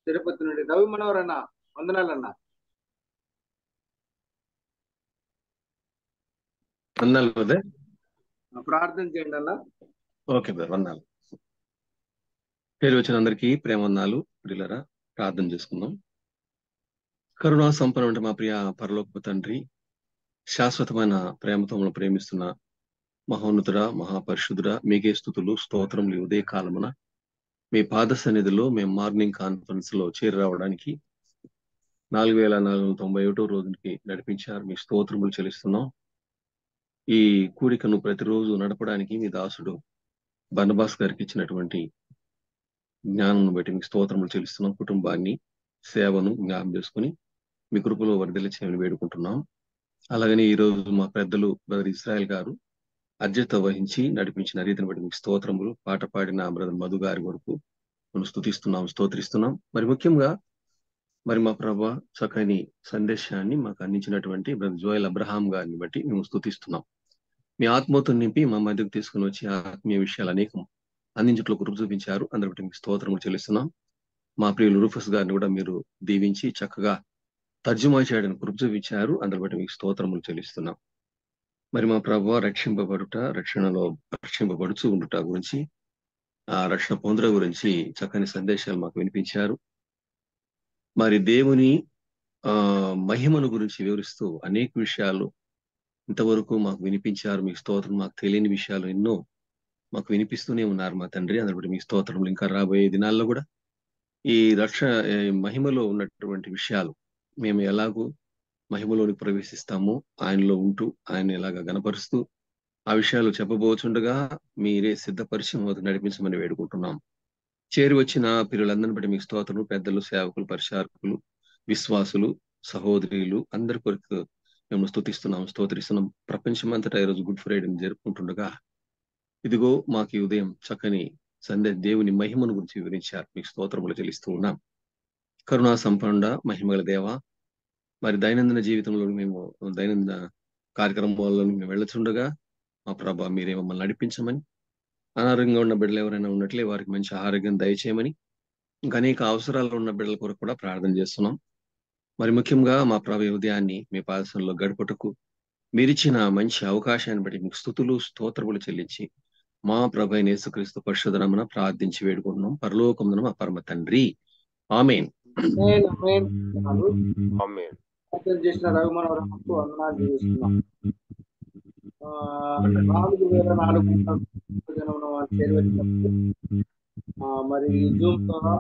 తిరుపతి నుండి రవి మనోహర్ అన్న, వందనాలన్నా. ప్రార్థన చేయండి అన్న. ఓకే బ్రదర్, వందనాలు. పేరు వచ్చిన అందరికీ ప్రేమ వందనాలు. ప్రియులారా, ప్రార్థన చేసుకుందాం. కరుణా సంపన్న మా ప్రియ పరలోకపు తండ్రి, శాశ్వతమైన ప్రేమతో మనం ప్రేమిస్తున్న మహోన్నతుడ, మహాపరిశుద్ధుడ, మీకే స్తుతులు స్తోత్రములు. ఉదయ కాలమున మీ పాద సన్నిధిలో మేము మార్నింగ్ కాన్ఫరెన్స్ లో చేరి రావడానికి 4491 రోజునికి నడిపించారు. మీ స్తోత్రములు చెల్లిస్తున్నాం. ఈ కూడికను ప్రతిరోజు నడపడానికి మీ దాసుడు బర్నబాస్ గారికి ఇచ్చినటువంటి జ్ఞానం బట్టి మీకు స్తోత్రములు చెల్లిస్తున్నాం. కుటుంబాన్ని, సేవను జ్ఞాపకం చేసుకుని మీ కృపలో వర్ధిల్ల చేయమని వేడుకుంటున్నాం. అలాగని ఈ రోజు మా పెద్దలు బ్రదర్ ఇస్రాయల్ గారు అధ్యత వహించి నడిపించిన రీతిని బట్టి మీకు స్తోత్రములు. పాట పాడిన బ్రదర్ మధు గారి వరకు మనం స్తుతిస్తున్నాం, స్తోత్రిస్తున్నాం. మరి ముఖ్యంగా మరి మా ప్రభా చక్కని సందేశాన్ని మాకు అందించినటువంటి బ్రదర్ జోయల్ అబ్రహాం గారిని బట్టి మేము స్తుతిస్తున్నాం. మీ ఆత్మతో నింపి మా మధ్యకు తీసుకుని వచ్చి ఆత్మీయ విషయాలు అనేకం అందించట్లో కృప చూపించారు. అందరి బట్టి మీకు స్తోత్రములు చెల్లిస్తున్నాం. మా ప్రియులు రూఫస్ గారిని కూడా మీరు దీవించి చక్కగా తర్జుమా చేయడానికి కృప చూపించారు. అందరి బట్టి మీకు స్తోత్రములు చెల్లిస్తున్నాం. మరి మా ప్రభువా రక్షింపబడుట, రక్షణలో రక్షింపబడుచు ఉండుట గురించి, ఆ రక్షణ పొందుట గురించి చక్కని సందేశాలు మాకు వినిపించారు. మరి దేవుని మహిమను గురించి వివరిస్తూ అనేక విషయాలు ఇంతవరకు మాకు వినిపించారు. మీకు స్తోత్రం. మాకు తెలియని విషయాలు ఎన్నో మాకు వినిపిస్తూనే ఉన్నారు మా తండ్రి. అందరి బట్టి మీకు స్తోత్రములు. ఇంకా రాబోయే దినాల్లో కూడా ఈ మహిమలో ఉన్నటువంటి విషయాలు మేము ఎలాగూ మహిమలోనికి ప్రవేశిస్తాము, ఆయనలో ఉంటూ ఆయన ఎలాగా గణపరుస్తూ ఆ విషయాలు చెప్పబోచుండగా మీరే సిద్ధపరిచి నడిపించమని వేడుకుంటున్నాం. చేరి వచ్చిన పిల్లలందరిని బట్టి మీకు స్తోత్రం. పెద్దలు, సేవకులు, పరిచారకులు, విశ్వాసులు, సహోదరులు అందరి కొరకు మేము స్తుతిస్తున్నాం, స్తోత్రిస్తున్నాం. ప్రపంచమంతటా ఈరోజు గుడ్ ఫ్రైడేని జరుపుకుంటుండగా ఇదిగో మాకు ఈ ఉదయం చక్కని దేవుని మహిమను గురించి వివరించారు. మీకు స్తోత్రములు చెల్లిస్తూ ఉన్నాం. కరుణా సంపన్న మహిమగల దేవ, మరి దైనందిన జీవితంలో మేము దైనందిన కార్యక్రమాల్లో మేము వెళ్ళచుండగా మా ప్రభా మీరే మమ్మల్ని నడిపించమని, అనారోగ్యంగా ఉన్న బిడ్డలు ఎవరైనా ఉన్నట్లే వారికి మంచి ఆరోగ్యం దయచేయమని, ఇంకా అనేక అవసరాలు ఉన్న బిడ్డల కొరకు కూడా ప్రార్థన చేస్తున్నాం. మరి ముఖ్యంగా మా ప్రభు ఉదయాన్ని మీ పాదశంలో గడుపుటకు మీరిచ్చిన మంచి అవకాశాన్ని బట్టి మీకు స్తుతులు స్తోత్రములు చెల్లించి మా ప్రభు అయిన యేసుక్రీస్తు పరిశుద్ధ నామమున ప్రార్థించి వేడుకుంటున్నాం. పరలోకమున మా పరమ తండ్రి, ఆమేన్. చేసిన రవి మనోహర్కు వందనాలు చేస్తున్నాం. 4400 మరి జూమ్ ద్వారా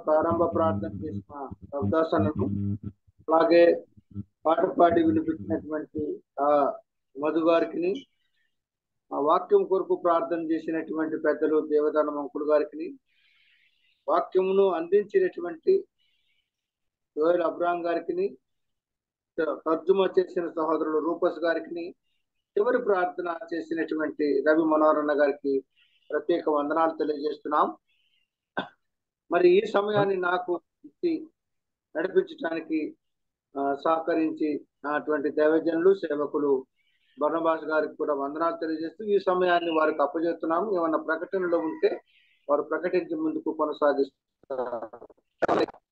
ప్రారంభ ప్రార్థన చేసిన అవకాశాలను, అలాగే పాట పాడి వినిపించినటువంటి మధు గారికి, ఆ వాక్యం కొరకు ప్రార్థన చేసినటువంటి పెద్దలు దేవదాన మంకుడు గారికి, వాక్యమును అందించినటువంటి జోయల్ అబ్రాహం గారికి, తర్జుమా చేసిన సహోదరుడు రూపస్ గారికి, చివరి ప్రార్థన చేసినటువంటి రవి మనోహరన్న గారికి ప్రత్యేక వందనాలు తెలియజేస్తున్నాం. మరి ఈ సమయాన్ని నాకు ఇచ్చి నడిపించడానికి సహకరించి అటువంటి దైవజనులు సేవకులు బర్నబాస్ గారికి కూడా వందనాలు తెలియజేస్తూ ఈ సమయాన్ని వారికి అప్పజేస్తున్నాము. ఏమన్నా ప్రకటనలు ఉంటే వారు ప్రకటించి ముందుకు కొనసాగిస్తారు.